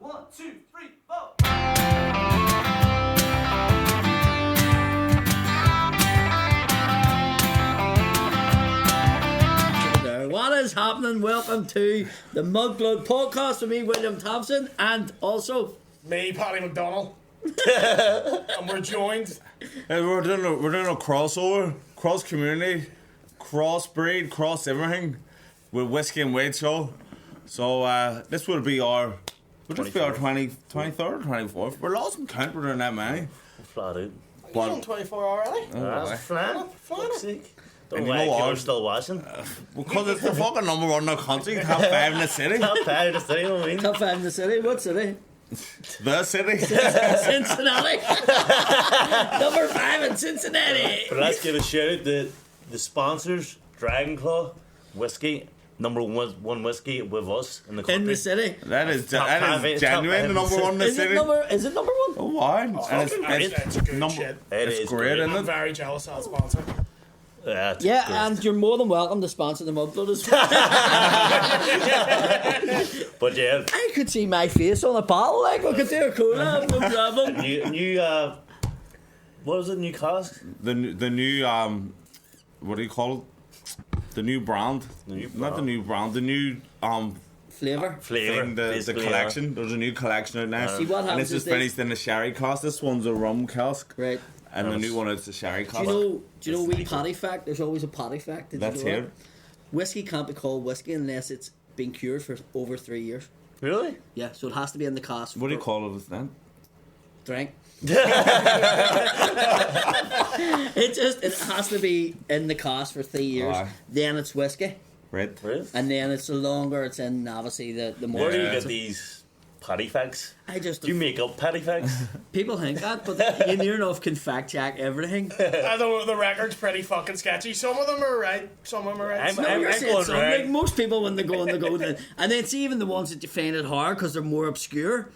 1, 2, 3, 4. What is happening? Welcome to the Mudblood podcast with me, William Thompson, and also me, Paddy McDonald. And we're joined. We're doing a crossover, cross community, cross breed, cross everything with Whiskey and Wade show. So this will be our 23rd, 24th. We're lost in count. We're doing that many. Flat out. He's on 24 already. That's flat. Fuck's sake. Don't And know you why know you're what? still watching. Because it's the fucking number one in the country, top 5 in the city. Top 5 to say, you know what I mean? top 5 in the city. What city? The city. Cincinnati. Number 5 in Cincinnati. But let's give a shout out to the sponsors, Dragon Claw, Whiskey, number one whiskey with us in the country. In the city. That is Top five, genuine, the top number one in the Is city. it number 1? Oh, why? It's good number, shit. It it's is great, great. isn't I'm it? very jealous of that sponsor. Yeah, it's Yeah, good. and you're more than welcome to sponsor the Mudblood as well. But yeah, I could see my face on a bottle, like we could do a collab, no problem. new what was it, new cask? The new what do you call it? The new brand. Not the new brand. The new Flavour. Flavour. thing, the collection. There's a new collection out now. See, what and happens it's just is they- finished in the sherry cask. This one's a rum cask. Right. And the new one is the sherry cask. Do you know wee potty fact? There's always a potty fact. Did That's you know here. that? Whiskey can't be called whiskey unless it's been cured for over 3 years. Really? Yeah, so it has to be in the cask. What do you call it then? Drink. It has to be in the cask for 3 years. Aye. Then it's whiskey, Right. Really? and then it's the longer it's in. Obviously, the more. Where do you Yeah. get these patty facts? I just Do you make up patty facts? people think that, but you near enough can fact check everything. I don't know, the record's pretty fucking sketchy. Some of them are right, some of them are right. I'm- No, you're saying going something. round. Like most people when they go, and then it's even the ones that you find it hard because they're more obscure.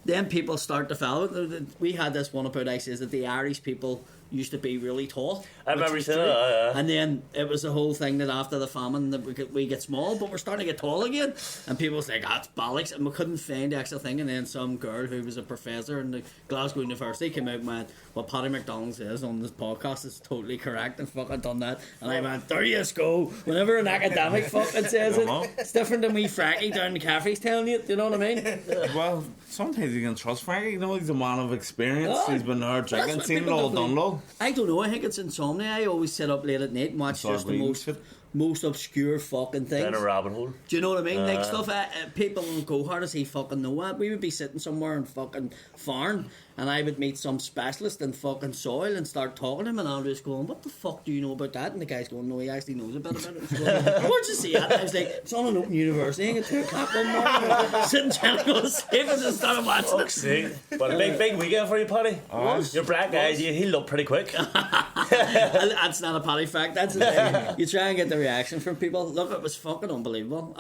Then people start to follow it. We had this one about, I says that the Irish people used to be really tall. I which remember was saying true. that, And then it was the whole thing that after the famine that we get small, but we're starting to get tall again. And people was like, that's bollocks. And we couldn't find the actual thing. And then some girl who was a professor in the Glasgow University came out and went, what Paddy McDonald says on this podcast is totally correct, and fucking done that. And I went, there you go. Whenever an academic fucking says it, it's different than me Frankie down the cafe's telling you. Do you know what I mean? Well, sometimes you can trust Frankie. You know, he's a man of experience. Oh, He's been there drinking, what seen it people all, don't done it all. I don't know. I think it's insomnia. I always sit up late at night and watch Start just the reading most shit. most obscure fucking things. in a rabbit hole. Do you know what I mean? Like stuff people will go, how does he fucking know that? We would be sitting somewhere in fucking Farn and I would meet some specialist in fucking soil and start talking to him and I'm just going, what the fuck do you know about that? And the guy's going, no, he actually knows a bit about it. Going, where'd you see that? I was like, it's on an open university. I think at 2 o'clock one morning, sitting trying to go to sleep and just started watching it. See, but a big weekend for you, Paddy. Your black guys, you healed up pretty quick. That's not a potty fact. That's the thing. You try and get the reaction from people. Look, it was fucking unbelievable.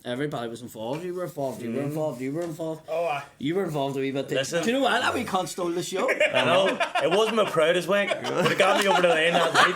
Everybody was involved. You were involved. You were involved. You were involved. Oh, you were involved a wee bit. Listen. Do you know what? That wee cunt stole the show. I know. It wasn't my proudest wank, but it got me over the line that night.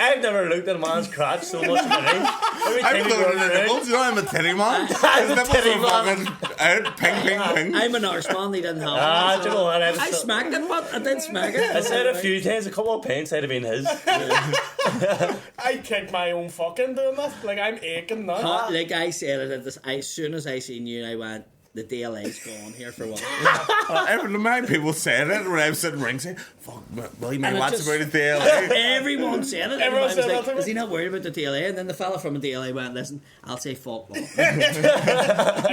I've never looked at a man's crotch so much in my life. Every time I'm he looking goes at the around, nipples. You know, I'm a titty man. His I'm a nipples titty are man. fucking out. Ping, ping, ping. I'm an arse man. They didn't have do you know what? I smacked it, but I did smack it. I said a few times, a couple of pints I'd have been his. I kicked my own fucking doing that. Like, I'm aching now. Like I said it at this, as soon as I seen you, I went, the DLA's gone here for a while. Every many people said it when I was sitting ringside. Fuck, William, And it what's just- about the DLA? Everyone said it. Everyone I was said like, that to me. is he not worried about the DLA? And then the fella from the DLA went, listen, I'll say fuck. And then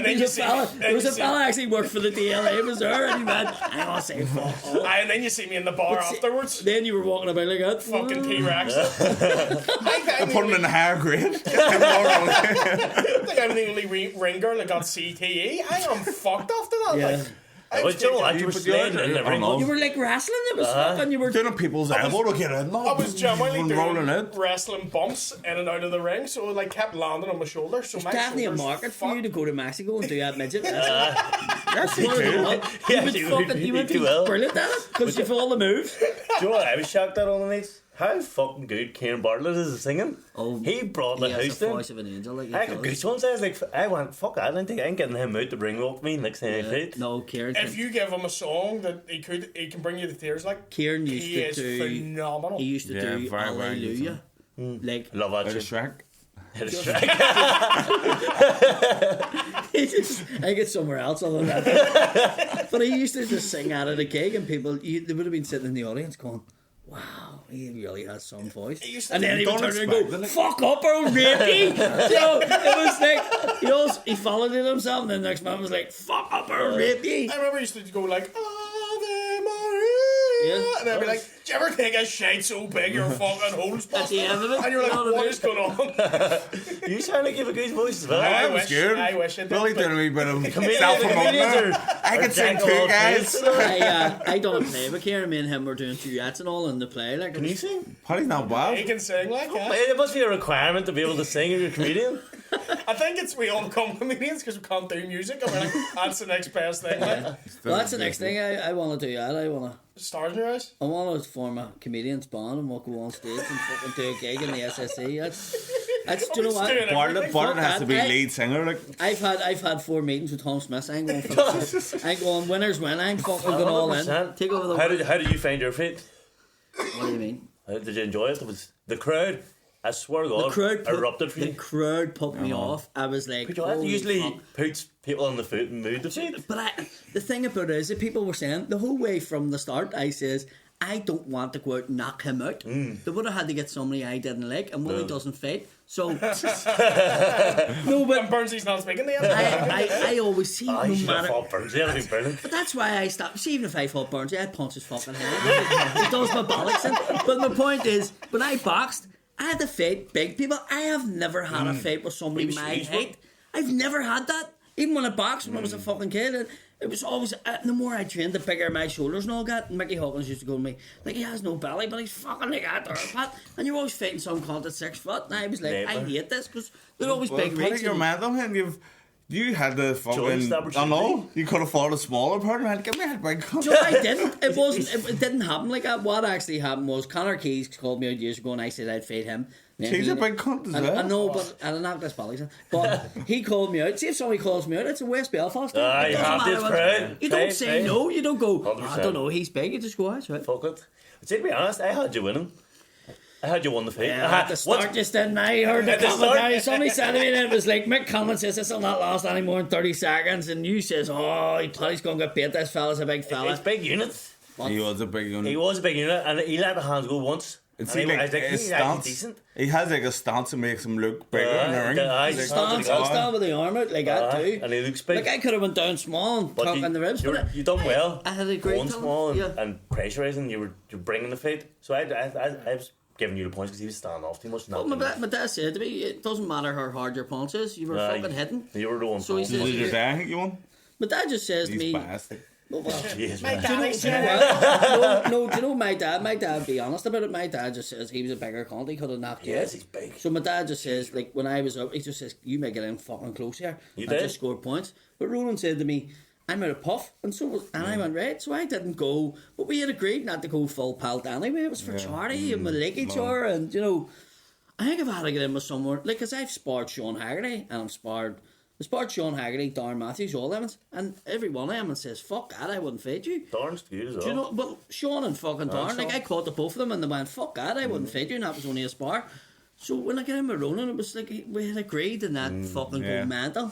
There you was see a fella, me, there was a fella actually worked for the DLA, was there, and he went, I want to say fuck. and then you see me in the bar But see- afterwards. Then you were walking about like that. Fucking T-Rex. I put him in the higher grade. I think I'm the only ring girl that got CTE. I am fucked after that. Yeah. Like, I But you know what? You were But sliding in the I ring. know. You were like wrestling, it was fucking, you were... Doing people's elbow to get in. I was genuinely rolling doing out. wrestling bumps in and out of the ring, so it like kept landing on my shoulders. So my Definitely a shoulders market for you to go to Mexico and do that midget. That's You it too. would Yeah, fucking, you would you be will. brilliant at it because you've all the moves. Do you know what I was shocked at on the night? How fucking good Kieran Bartlett is singing. Oh, he brought the he has house the down. voice of an angel. Like I got goosebumps. I was like, I went, fuck that. I ain't getting him out to bring up me next time I fight. No, Kieran. If you give him a song that he can bring you to tears like. Kieran used He to is do. phenomenal. He used to do very, very good Hallelujah. Like Love that Out of shit. Shrek. Hit a strike. I get somewhere else other than that. But he used to just sing out at a gig, and they would have been sitting in the audience going, "Wow, he really has some voice." And then he would turn and go, "Fuck up or rape you." So it was like, he followed it himself, and then the next man was like, "Fuck up or rape you." I remember he used to go like, Ave Maria. Yeah. And I'd be like, do you ever take a shite so big your fucking hole's At the end of it, And you're like, you know what I what mean? is going on? You sound like you have a good voice as well. I was wish- good. I wish it did, Really but- doing a wee bit of Comedians self-promoting. are- I are could sing jack of too, all guys. trades. I done a play with Kieran. Me and him were doing duets and all in the play. Like, Can you sing? Paddy's not He bad. can sing like that. It must be a requirement to be able to sing if you're a comedian. I think we all become comedians because we can't do music. And we're like, that's the next best thing. Like, well, that's the next thing I want to do. I stars in your eyes. want to form a comedians band and we'll go on stage and fucking do a gig in the SSE. That's do you know what? Doing Bartlett has to be I- lead singer. Like, I've had 4 meetings with Tom Smith. I'm going for the I'm going winners win. I'm fucking going all in. 100%. Take over the How did you find your feat? What do you mean? How did you enjoy it? It was the crowd. I swear to God, The crowd erupted for the you. crowd put me off. I was like, But you have to holy usually fuck. puts people on the foot and move the feet. But the thing about it is that people were saying the whole way from the start, I says, I don't want to go out and knock him out. They would have had to get somebody I didn't like, and Willie doesn't fight. So, no, but And Burnsy's not speaking to you. I always see I no should have matter. fought Burns. That'd be brilliant. But that's why I stopped. See, even if I fought Burns, I'd punch his fucking head. He does my bollocks in. But my point is, when I boxed, I had to fight big people. I have never had a fight with somebody He was my huge, height. I've never had that. Even when I boxed when I was a fucking kid, it was always the more I trained, the bigger my shoulders and all that. And Mickey Hawkins used to go to me like, he has no belly, but he's fucking like that or fat. And you're always fighting some cunt at 6 foot. And I was like, I Never. hate this because they're always well, big Paddy, reach. you're and- mental, man. You had the fucking. established I know. your You could have fought a smaller partner, man. Give me a big cunt. No, I didn't. It wasn't. It didn't happen like that. What actually happened was Connor Keys called me out years ago, and I said I'd fight him. Then He's he- a big cunt as I well. know, but I don't have this belly. But he called me out. See if somebody calls me out, it's a West Belfast thing. Ah, It you doesn't have matter this what- crowd. You don't Right, say right. no. You don't go. "Oh, I 100%. don't know. He's big. You just go. That's right. Fuck it. But to be honest, I had you winning. I had you won the fight. Yeah, at the start, just then I heard the At the start- commentary. Somebody said to me, and it was like Mick Conlon says this will not last any more than 30 seconds, and you says, "Oh, Paddy's going to get beat. This fella's a big fella." It's big units. He was a big unit. He was a big unit, and he let the hands go once. It's And like I was like, his he's actually stance. decent. He has like a stance that makes him look bigger in the ring. aye, Like, Stand with the arm out like that too. and he looks big. Like I could have went down small and But tuck in the ribs, but you done well. I had a great going time. small and, Yeah. and pressurising. You're bringing the fight. So I was giving you the points because he was standing off too much. But my dad said to me, it doesn't matter how hard your punch is, you were fucking hitting. You were the one. So he pulling. says- Did your dad think you won? My dad just says to He's me, fast. well, Jeez, My man. daddy do you said know what? No, do you know my dad? My dad, be honest about it, my dad just says he was a bigger cunt, he could have knocked you Yes, out. he's big. So my dad just says, like, when I was up, he just says, you make it in fucking close here. You and did. just scored points. But Roland said to me, I'm out of puff, and I went, right, so I didn't go, but we had agreed not to go full pelt anyway, it was for charity, and we like each other, and, you know, I think I've had to get in with somewhere, like, because I've sparred Sean Haggerty, and I sparred Sean Haggerty, Darren Matthews, all them, and every one of them says, fuck that, I wouldn't fight you. Darn's good as well. Do you know, well, Sean and fucking Darren, like, Sean. I caught the both of them, and they went, fuck that, I wouldn't fight you, and that was only a spar. So when I get in with Ronan, it was like, we had agreed in that fucking yeah. go mental.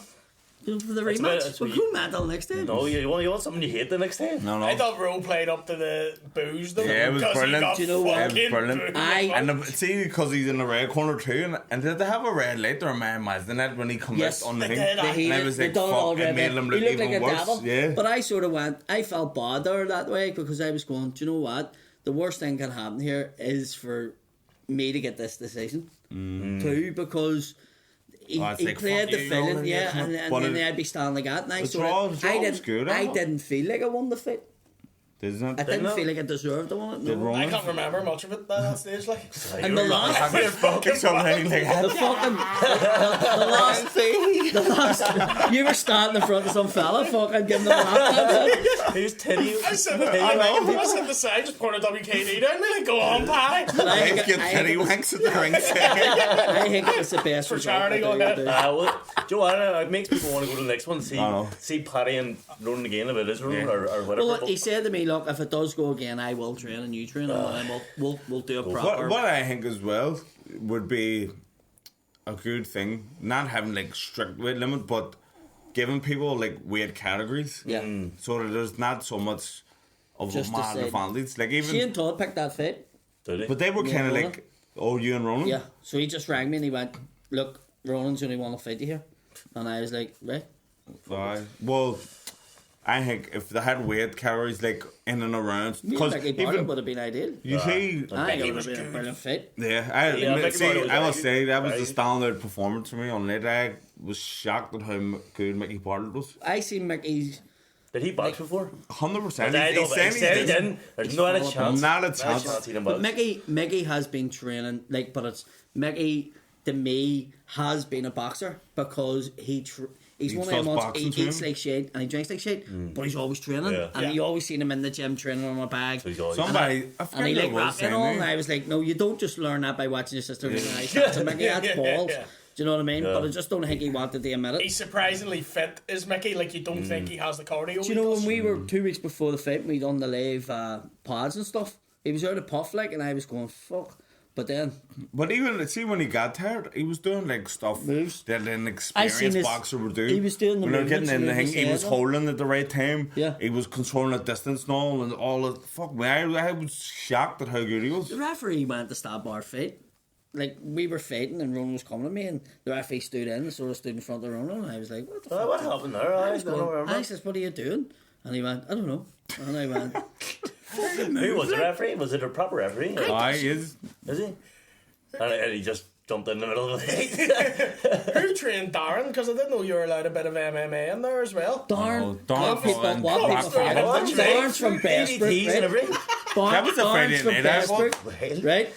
You know, for the That's rematch, that's we'll what go mental next time. No, you want something you hate the next time. No, I no. thought Rowe played up to the booze though. Yeah, it was because he brilliant. got Do you know what? It was fucking brilliant. booed. I- See, because he's in the red corner too, and did they have a red light or a man imagine that when he comes Yes, out on the they ring? did. They And hate I it. was They like, done it all fuck, it red. made him He look looked like even a worse. devil. Yeah. But I sort of went, I felt bad there that way because I was going, do you know what? The worst thing can happen here is for me to get this decision too, because he, Oh, it's he like, played fuck the you, villain, Nolan, yeah, you and can't- but then it- I'd be standing like that, and I The sort draw- of, the draw was good, I huh? didn't feel like I won the fight. Isn't I it? didn't it? feel like I deserved to win it. Did No. Ronan? I can't remember much of it at that stage. Like, And the last, Fucking something like the that. fucking, the last thing, You were standing in front of some fella, fucking giving them a laptop. Who's Teddy? I said the side, just pouring a WKD down me, like, go on, Paddy. Let's get Teddy Wanks at the ring. I think it's the best For result charity, I do, go ahead. dude. Well, do you know what? It makes people want to go to the next one. know. See Paddy and Ronan again if it is Ronan Yeah. or whatever. Well, he said to me, look, if it does go again, I will train and you train, and we'll do a proper. What I think as well would be a good thing, not having like strict weight limit, but giving people like weight categories. Yeah. So that there's not so much of Just a to mad say- advantage. Like even, Shane Todd picked that fit. Did he? but they were Yeah, kind of Ronan. like, oh, you and Ronan. Yeah. So he just rang me and he went, look, Ronan's only one to fight you here. And I was like, right. Well, I think if they had weight categories like in and around, Me and because Mickey Bartlett even would have been ideal. you see, I think it would was have been a good. brilliant fit. yeah, Yeah, Mickey see, Bartlett was I will very say that was good. the standout performance for me on it. I was shocked at how good Mickey Bartlett was. I seen Mickey's. Did he box before? 100%. I He don't said he said he did. didn't. There's not a fallen chance. Not a chance. he didn't But box. Mickey has been training, like, but it's Mickey to me has been a boxer because he's He one of them does ones. boxing He eats training. like shit and he drinks like shit, but he's always training, Yeah. and Yeah. you always seen him in the gym training on a bag. So he's always- Somebody, I And he forget like who it was rapping saying all, there. and I was like, no, you don't just learn that by watching your sister doing ice shots. And Mickey, that's balls. Yeah. Do you know what I mean? Yeah. But I just don't think he wanted to admit it. He's surprisingly fit, is Mickey. Like, you don't think he has the cardio. Do you know when we were 2 weeks before the fight, we done the live pods and stuff? He was out of puff like, and I was going fuck. But then But even, see, when he got tired, he was doing like stuff Moves. that an I seen experienced his- boxer would do. he was doing the when they were getting movements in the and thing, he he was was saying them. holding at the right time. Yeah. He was controlling the distance and all, and all the fuck man. I was shocked at how good he was. the referee went to stop our fight. Like, we were fighting and Ronan was coming to me, and the referee stood in and sort of stood in front of Ronan, and I was like, what the fuck? What happened there? I don't remember. I says, what are you doing? And he went, I don't know. And I went, Who was the referee? Was it a proper referee? He is. Is he? And he just jumped in the middle of the fight. Who trained Darren? Because I didn't know you were allowed a bit of MMA in there as well. darn, Oh, darn what people, fucking what crap. people, Darn's from DDTs Bestbrook, and right? everything. That was a Friday Darn's from night, I thought. Bestbrook, right?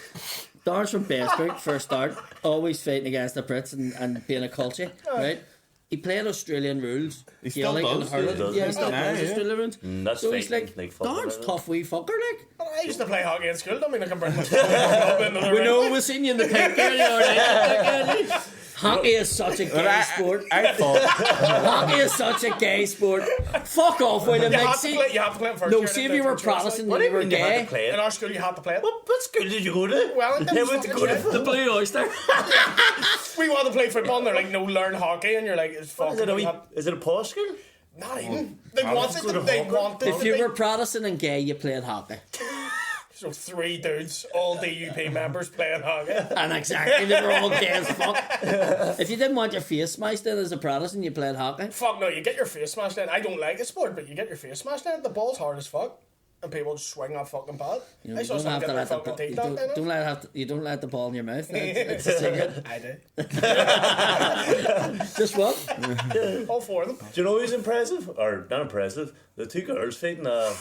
Darn's from Bestbrook for a start, always fighting against the Brits and being a culture, right? He played Australian rules. He still Gaelic and does, hurling. does. Yeah, he still Yeah, plays yeah. Australian rules. That's So he's fighting, like, fucking Darn's about it. tough wee fucker, like. I used to play hockey in school. I mean, I can bring my club into the We ring. know we've seen you in the pink area. Hockey is such a But gay sport. I thought, Hockey is such a gay sport. Fuck off with him. You Like, have to see, play. You have to play it first. no, year, see if then you were first year, Protestant like- and you were You had to gay. play In it. our school, you had to play it. What school did you go to? Wellington. I went to go to The Blue Oyster. We want to play football, and they're like, no, learn hockey, and you're like, it's Is it, fucking. is it a posh school? Not even. They I wanted was good to. at They hockey. wanted If to you be. were Protestant and gay, you played hockey. So 3 dudes, all DUP members playing hockey. And exactly, they were all gay as fuck. If you didn't want your face smashed in as a Protestant, you played hockey. Fuck no, you get your face smashed in. I don't like the sport, but you get your face smashed in. The ball's hard as fuck. And people just swing that fucking pad. You know, I saw you don't someone have to get their let the fucking ball. teeth You knocked don't, out. don't let you don't let the ball in your mouth. It's a secret. I did. Just what? All 4 of them. Do you know who's impressive? Or not impressive? The 2 girls fighting, that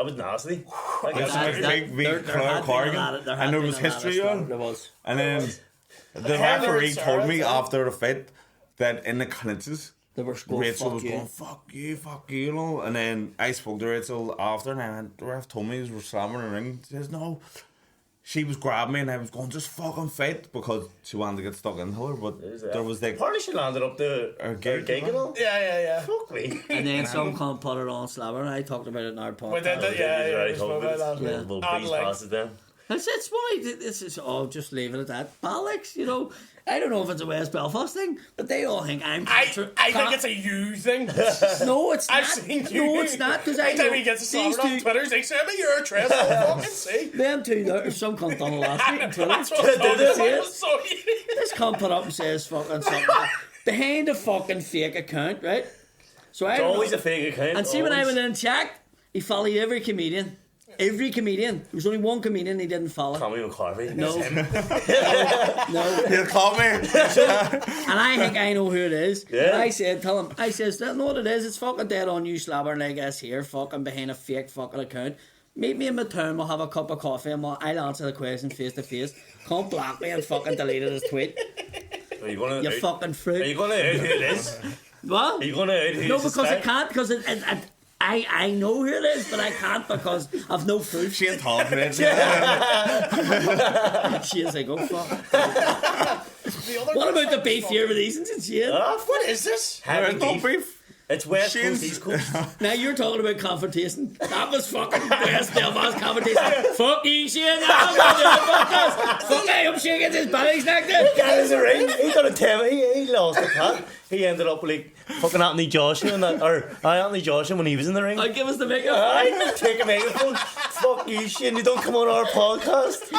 was nasty. Like, That's that's my big V. Claire Corrigan. And there was history on. There was. And then the Heather referee and told me Sarah, after the fight that in the clinches, They were going, Rachel fuck was you. going, fuck you, you know. And then I spoke to Rachel after, and I went, the ref told me they were slamming the ring. She says, no. She was grabbing me, and I was going, just fucking fight, because she wanted to get stuck into her. But there was like, Partly she landed up the Her gig, gig and all. Yeah. Fuck me. And then some can't put it on Slabber, and I talked about it in our We podcast. did that, yeah. We spoke about that. We'll At please length. pass it then. It's funny. This is just leave it at that. Bollocks, you know. I don't know if it's a West Belfast thing, but they all think I'm. I think it's a you thing. No, it's I've not. seen you. No, it's not because I Anytime know he gets a these slammer on two. Twitter, he's like, send me your address. I'll fucking see. Them two, there, some cunt done it last week on Twitter. That's what I Did thought. it? Was so easy. This cunt put up and says fucking something behind a fucking fake account, right? So I It's don't know. always a fake account. And see, when I always. went in and checked, he followed every comedian. Every comedian. There was only one comedian he didn't follow. Tommy McCarthy. No. It's him. No. he'll call me. And I think I know who it is. Yeah. And I said, tell him, I says, "Don't know what it is. It's fucking dead on you, slabber like us here, fucking behind a fake fucking account. Meet me in my town, we'll have a cup of coffee and I'll answer the question face to face. Can't block me and fucking deleted his tweet. Are you gonna You out, fucking Are fruit. you gonna out who it is? What? Are you gonna out who No, you because I suspect? can't, because I know who it is, but I can't because I've no proof. Shane talking it. Shane's like, oh fuck. The other What about the fucking beef here with Easons and Shane? Ah, What is this? heavy No beef. beef. It's West Shane's- Coast, East Coast. Now you're talking about confrontation. That was fucking West Belfast confrontation. Fuck you, Shane. I'm going to the podcast. Fuck I hope Shane gets his belly's necked in. Got his ring. He got a 10. He lost the cut. He ended up like fucking Anthony Joshua and that, or Anthony Joshua when he was in the ring. I'll give us the makeup. I take a microphone. Fuck you, Shane. You don't come on our podcast.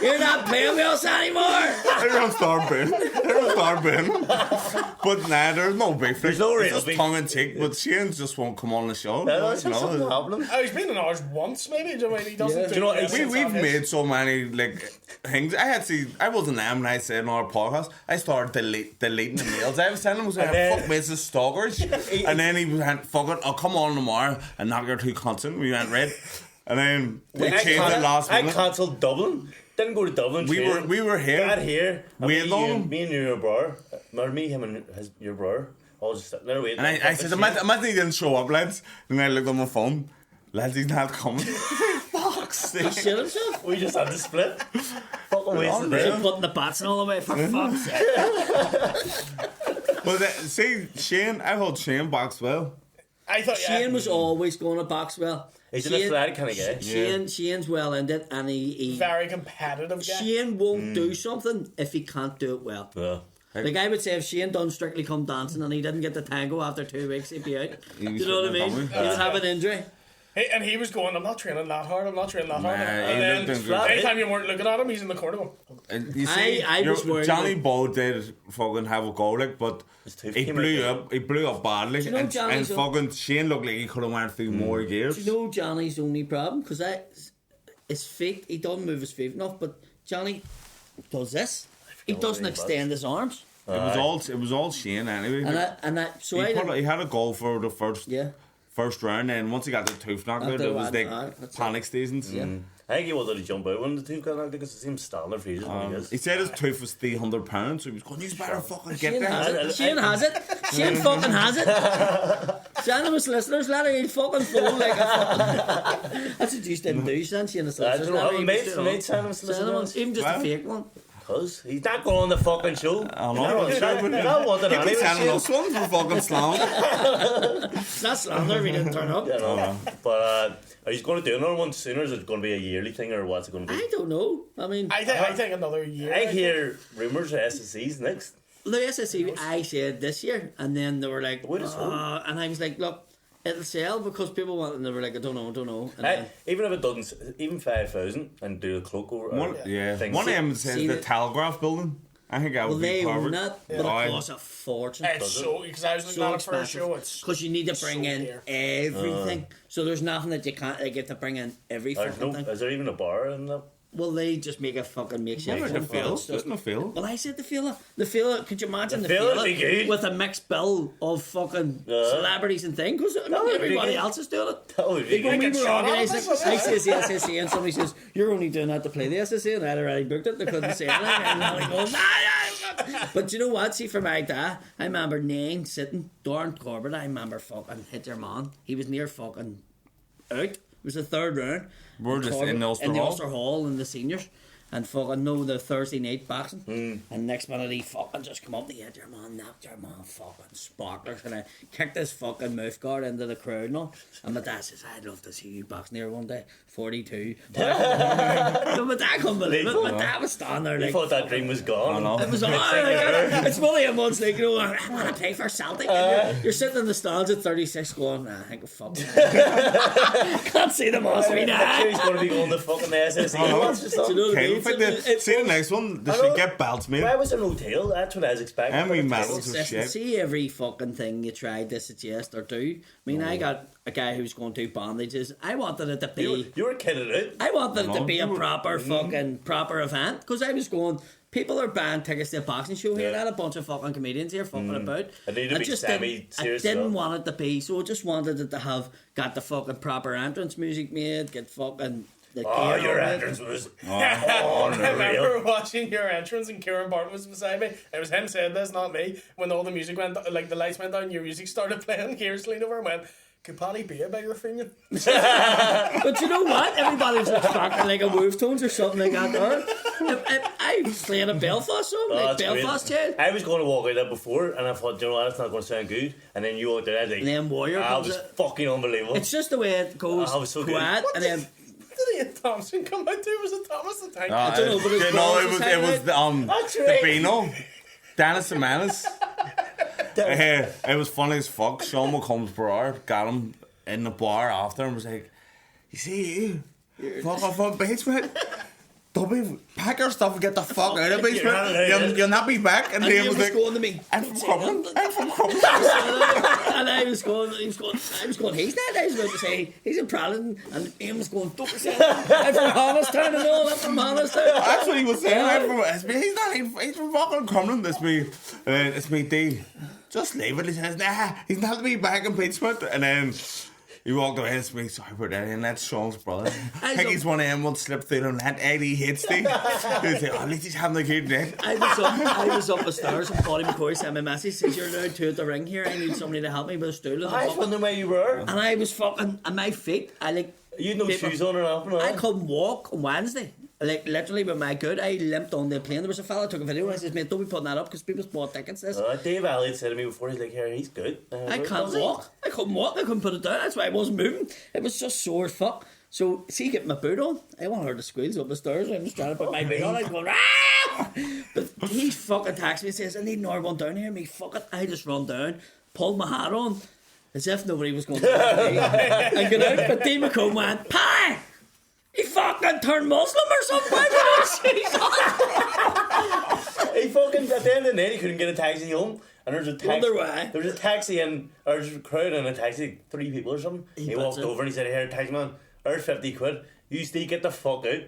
You're not playing with us anymore. Everyone's starving. Everyone's starving. But nah, there's no beef. There's no It's real just beef. tongue in cheek. But Shane just won't come on the show. That's you something know. happening. Oh, he's been in ours once, maybe. Do you know what I mean? He doesn't Yeah. do Do you know what, anything We've selfish. made so many like things. I wasn't them when I said in our podcast. I started deleting the mails I was sending him. Was like, And then- fuck Mrs. Stalkers. And then he went, fuck it, I'll come on tomorrow and knock your two cunts in. We went red. And then we changed it last I minute. cancelled Dublin. Didn't go to Dublin. We were here. Got here. and Waiting on him. Me and your brother. Or me, him, and your brother. All just sitting there waiting. And I said, imagine he didn't show up, lads. And I looked on my phone. Lads, he's not coming. Fuck's sake. Shit himself. We just had to split. Fucking wasted unreal. there. Putting the bats and all the way for fuck's sake. Well, see, Shane, I hold Shane box well. I thought Shane was always going to box well. He's an athletic kind of guy. Shane's well in it, and he very competitive guy. Shane won't do something if he can't do it well. Yeah. Like I would say, if Shane done Strictly Come Dancing and he didn't get the tango after 2 weeks, he'd be out. He You know what I mean? shouldn't He'd have have an injury. And he was going, I'm not training that hard, I'm not training that hard. Nah, And he then, looked good. anytime you weren't looking at him, he's in the corner going, And you see, I was worried Johnny about- Ball did fucking have a goal, like, but tooth he came blew out. up. He blew up badly, you know and Johnny's fucking Shane looked like he could have went through more gears. Do you know Johnny's only problem? Because his feet, he doesn't move his feet enough, but Johnny does this. He what doesn't he extend his arms. It was all Shane anyway. So I didn't, He had a goal for the first round, and once he got the tooth knocked out, After it was that, like that's panic stations. Yeah. I think he wanted to jump out when the team got out because it seems standard for ages when he is. He said his tooth was £300, so he was going, "You better fucking get Shane has there." it. Shane has it. Shane fucking has it. Anonymous listeners, let her fucking phone like a fucking... That's what you didn't do, Shane. Shane has I don't know, I made Simon's even just a Well, fake one. Because he's not going on the fucking show. I know. You're not wanting He keeps sending anyway. us one for fucking slam. It's not slander if he didn't turn up. You know. But are you going to do another one soon, or is it going to be a yearly thing, or what's it going to be? I don't know. I mean, I think another year. I hear rumours of SSC's next. the SSC, I said this year, and then they were like, What is and I was like, look, it'll sell because people want, and they were like, I don't know. And I, then, even if it doesn't, even 5,000 and do a cloak over. One of them says See the the- Telegraph building. I think that well, would be they own covered. that, but it costs a fortune. It's so, because I was looking So at it for a expensive show, it's because you need to bring so in dear. everything. So there's nothing that you can't get to bring in every There's fucking no, thing. is there even a bar in that? Well, they just make a fucking makeshift Never one. the feel. It's There's just- no feel. Well, I said the fella. The fella, could you imagine the fella fella would be good. with a mixed bill of fucking celebrities and things? Because would be everybody good. else is doing it. That would be Like when good. we Get were shot at organising, this, wasn't I it? says the SSC and somebody says, you're only doing that to play the SSC, and I had already booked it, they couldn't say anything. And I goes, but you know what? See, for my dad, I remember Nine sitting, Doran Corbett, I remember fucking hit your man. He was near fucking out. It was the third round. We're just in the Ulster in the Hall. Ulster Hall in the seniors. And fucking know the Thursday night boxing. And next minute he fucking just come up and he hit your man, knocked your man fucking sparklers. And I kicked this fucking mouth guard into the crowd and all. And my dad says, I'd love to see you boxing here one day. 42. So my dad couldn't believe it. My dad was standing there You like... thought that dream was gone. I know. It was all it's funny a month like, you know, I want to play for Celtic. And you're sitting in the stands at 36 going, I think fuck. Can't see them all. I'm sure he's going to be going to fucking the SSC. What's the Do you stuff? know what I Okay, mean? in fact, see the next one. They I should know. get belts made. Why was there no tail? That's what I was expecting. And we But medals it's- of shit. See every fucking thing you tried to suggest or do. I mean, I got a guy who's going to bandages. I wanted it to be. You were kidding it out. I wanted it to No, be a you were- proper fucking proper event because I was going. People are buying tickets to a boxing show here. Yeah. I had a bunch of fucking comedians here fucking about. It needed to be just semi-serious I didn't stuff. want it to be, so I just wanted it to have got the fucking proper entrance music made, get fucking Oh, gear your on it. entrance was I remember unreal. watching your entrance and Kieran Barton was beside me. It was him said this, not me. When all the music went, like the lights went down, your music started playing. Kieran leaned over and went, "Could Paddy be a bigger Fenian?" But you know what? Everybody's expecting like a Wolf Tones or something like that there. I was playing a Belfast song, like that's Belfast great. Head. I was going to walk out there before, and I thought, you know what, it's not going to sound good. And then you walked out, I was like, And then Warrior that comes was out. fucking unbelievable. It's just the way it goes, Oh, it was so good. quiet, and then Did Ian Thompson come out too? Was it Thomas the Tank? I don't know, but his no, balls it was was hanging That's the right. Beano, Dennis and Menace. It was funny as fuck. Sean McCombs Berard got him in the bar after and was like, "You see, fuck off on basement. Don't be pack your stuff and get the fuck out of basement. You'll not be back." And And he he was was like, going to me. "I'm from Crumlin. I'm from Crumlin." And I was going, he's not. I was about to say, he's in Pralin. And Ian was going, don't say that. I'm from Honnestown and all, I'm from Honnestown. That's what he was saying. I'm from, it's me. He's from fucking Crumlin. It's me. And then it's me, D. Just leave it. He says, "Nah, he's not to be back in basement." And then he walked away. It's me. Sorry about that. And that's Sean's brother. I think he's one of them will slip through the net. Eddie hates me. He'll say, "Oh, at least he's having a good day." I was up the stairs and Paddy McCoy sent me a message, says, "You're now two at the ring here. I need somebody to help me with a stool." And I was wondering where you were. And I was fucking, and my feet, You had no People- shoes on or nothing. I couldn't walk on Wednesday. Like, literally with my good, I limped on the plane. There was a fella took a video and I says, "Mate, don't be putting that up because people bought tickets this." Dave Elliott said to me before, he's like, "Here, he's good." I can't walk. I couldn't walk. I couldn't put it down. That's why I wasn't moving. It was just sore as fuck. So, see, getting my boot on, I want her to squeals up the stairs. I'm just trying to put my boot on. I'm going, "Ah!" But he fucking texts me and says, "I need another one down here." Me, fuck it. I just run down, pulled my hat on, as if nobody was going to help me. And get out. But Dave McComb went, "Pie! He fucking turned Muslim or something." He fucking, at the end of the night, he couldn't get a taxi home. And there's a taxi. Wonder why. There's a taxi in, or there's a crowd in a taxi, 3 people or something. He walked puts it. over and he said, "Here, taxi man, there's 50 quid. You stay, get the fuck out."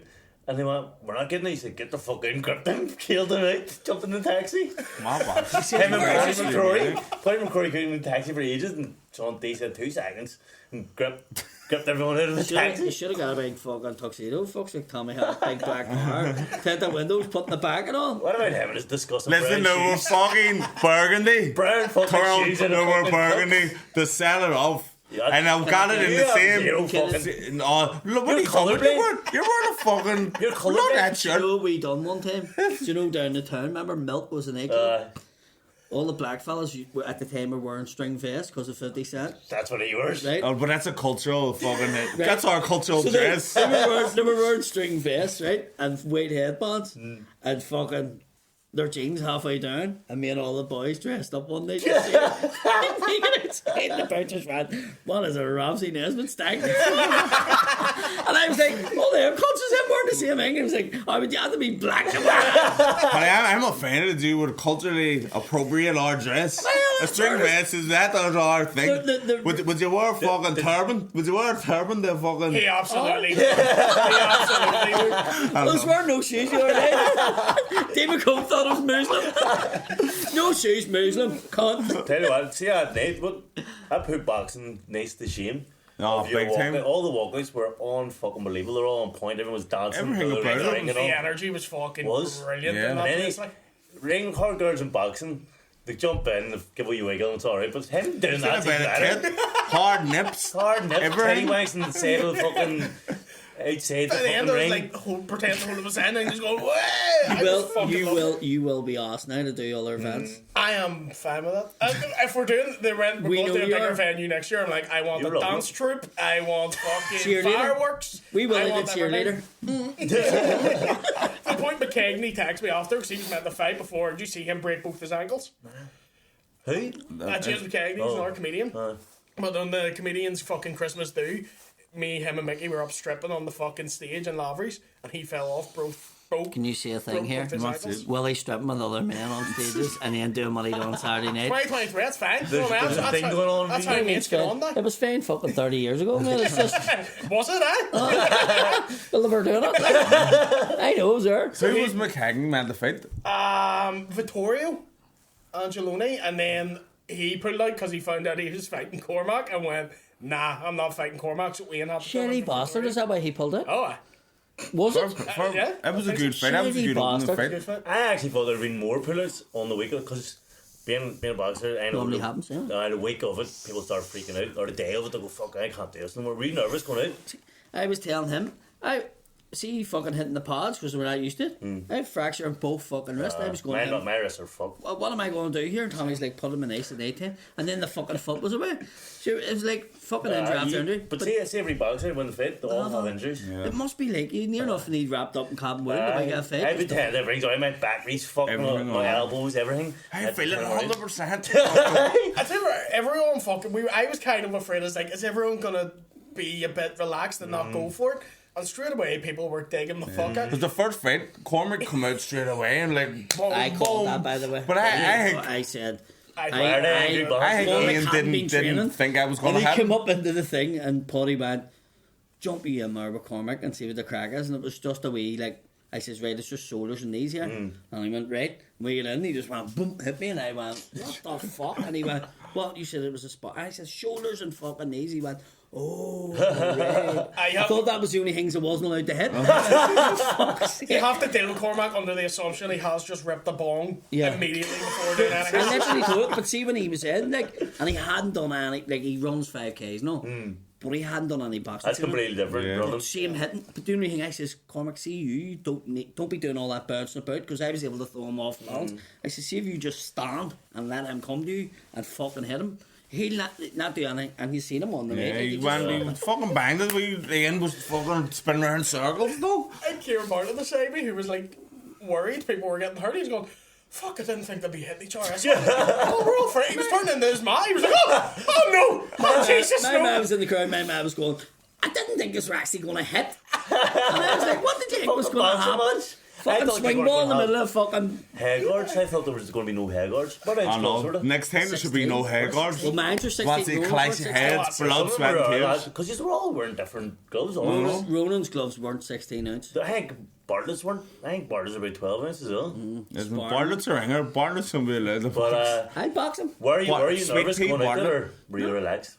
And they went, "We're not getting it." He said, "Get the fuck out," and gripped him, killed him out, jumped in the taxi. My bad. Him and Paddy McCrory couldn't get in the taxi for ages, and Sean D said 2 seconds, and gripped everyone out of the You taxi. should have got a big fucking tuxedo. Fuck's like Tommy had a big black car. Tinted windows, putting the back and all. What about him and his disgusting Listen, brown no, we're shoes? fucking Burgundy. Brown fucking shoes and a No, we're fucking Burgundy. To sell it off. Yeah, And I've got it in you the have same. zero fucking- No, look, what are you talking about? colourblind. You're wearing a fucking. You're Look colourblind. at You shirt. know what we done one time? Do you know down the town? Remember Milk was a nightclub? All the black fellas at the time were wearing string vests because of 50 Cent. That's what he wears. Right? Oh, but that's a cultural fucking. That's our cultural So dress. they were wearing string vests, right? And weight headbands. And fucking their jeans halfway down. And me and all the boys dressed up one night. And the bouncers ran, "What is a Ramsey Nesbitt stag?" And I was like, "Oh, they're conscious of wearing the same thing." I was like, "I would have to be black and white." But I'm offended you would culturally appropriate our dress. A string vest is that our thing. Would you wear a fucking turban? Would you wear a turban to fucking. He absolutely would. He absolutely would. I was wearing no shoes the other day. David Cole thought I was Muslim. No shoes, Muslim. Cunt. Tell you what, see that night, I put boxing nice to shame. Oh, Of your big time. walkout. All the walkouts were on fucking believable. They're all on point. Everyone was dancing. Everything the about it. ring and The all. energy was fucking Was? brilliant Yeah. in that And place. then Like, ring hard girls in boxing. They jump in, they give you a wiggle, and it's alright. But him doing that's even better. Hard nips. Hard nips, Everything. titty wanks, and the side of the fucking outside the at the end, fucking I was ring. like, pretend to hold up his hand and just go, "Way!" You will be asked now to do other events. I am fine with that. If we're doing we're We going know to a you bigger are. venue next year, I'm like, I want You're a lovely. dance troupe, I want fucking Cheerleader. fireworks. We will I need a want cheerleader. everything. The point McKegney texted me after because he was meant to fight before. Did you see him break both his ankles? Who? James McKegney, he's another comedian. But on the comedian's fucking Christmas do, me, him, and Mickey were up stripping on the fucking stage in Lavery's, and he fell off, broke. Can you see a thing broke here? both his ankles. Willie stripping with other men on stages and then doing what he did on Saturday night. 2023, that's fine. There's a thing going on. That's how mates get on now. It was fine fucking 30 years ago, man. It's just, Was it, eh? well, they were doing it. I know, it was there. So who was McHagan meant to fight? Vittorio Angeloni, and then he pulled out because he found out he was fighting Cormac and went, "Nah, I'm not fighting Cormac." So Wayne had to come Shitty in for bastard, Vittorio. is that why he pulled it? Oh, aye. Was it? Yeah, It was a I think good so. fight. That was a Shitty good opening bastard. Good fight. fight. I actually thought there'd been more pullers on the weekend because being a boxer, I know Normally happens, yeah. The week of it, people start freaking out, or the day of it, they go, "Fuck, I can't do this." And we're really nervous going out. I was telling him, I see fucking hitting the pads because we're not used to it. I had fracture in both fucking wrists. I was going, My wrists are fucked. what am I going to do here? And Tommy's like, put him in ice at 18. And then the fucking foot was away. So it was like fucking injury after injury. But see every boxer when they fight, they all have injuries. It must be like you near enough need wrapped up in cotton wool to make a fit. Every time that rings out, my back reach, fucking Everything my on. elbows, everything. I feel it 100%. I think everyone fucking. I was kind of afraid. It's like, is everyone gonna be a bit relaxed and not go for it? And straight away, people were digging the fuck out. Because the first fight, Cormac come out straight away and like, Boom, I called boom. that, by the way. But I said, I I Cormac think hadn't been Ian training. didn't think I was going And to he came happen. up into the thing and Paddy went, jump you in there with Cormac and see what the crack is. And it was just a wee, like, I says, right, it's just shoulders and knees here. And he went, right. And we get in, he just went, boom, hit me. And I went, what the fuck? And he went, what? You said it was a spot. I said, shoulders and fucking knees. He went, oh, right. I thought that was the only things I wasn't allowed to hit. You have to deal with Cormac under the assumption he has just ripped the bong immediately before doing I anything. literally thought, but see when he was in, like, and he hadn't done any, like, he runs 5Ks, no, but he hadn't done any boxing. That's completely different, Yeah. brother. See him hitting, but the only thing I says, Cormac, see you don't be doing all that bouncing about, because I was able to throw him off balance. I said, see if you just stand and let him come to you and fucking hit him, he'll not do anything, and he's seen him on the Yeah, night. he was fucking banged it. Ian was fucking spinning around in circles, though. And Kieran Bartlett beside me, who was like worried people were getting hurt. He's going, fuck, I didn't think they'd be hitting each other. I said, oh, we're all afraid. He was turning into his ma. He was like, oh no, oh Jesus, My no. man was in the crowd, my man was going, I didn't think this were actually going to hit. And I was like, what did you think was going to happen? Fucking swing ball in the middle of fucking... Head guards? I thought there was going to be no head guards. But I know. Next time there should be no hair guards. Well, mines are 16. Once he collects your heads, blood, sweat, and tears. Because you were all wearing different gloves. All of us. Ronan's gloves weren't 16 ounce. I think Bartlett's weren't. I think Bartlett's about 12 ounces as well. Bartlett's a ringer. Bartlett's going to be allowed to But I'd box him. were you Sweet nervous tea, going out Bartlett? there, or were you relaxed?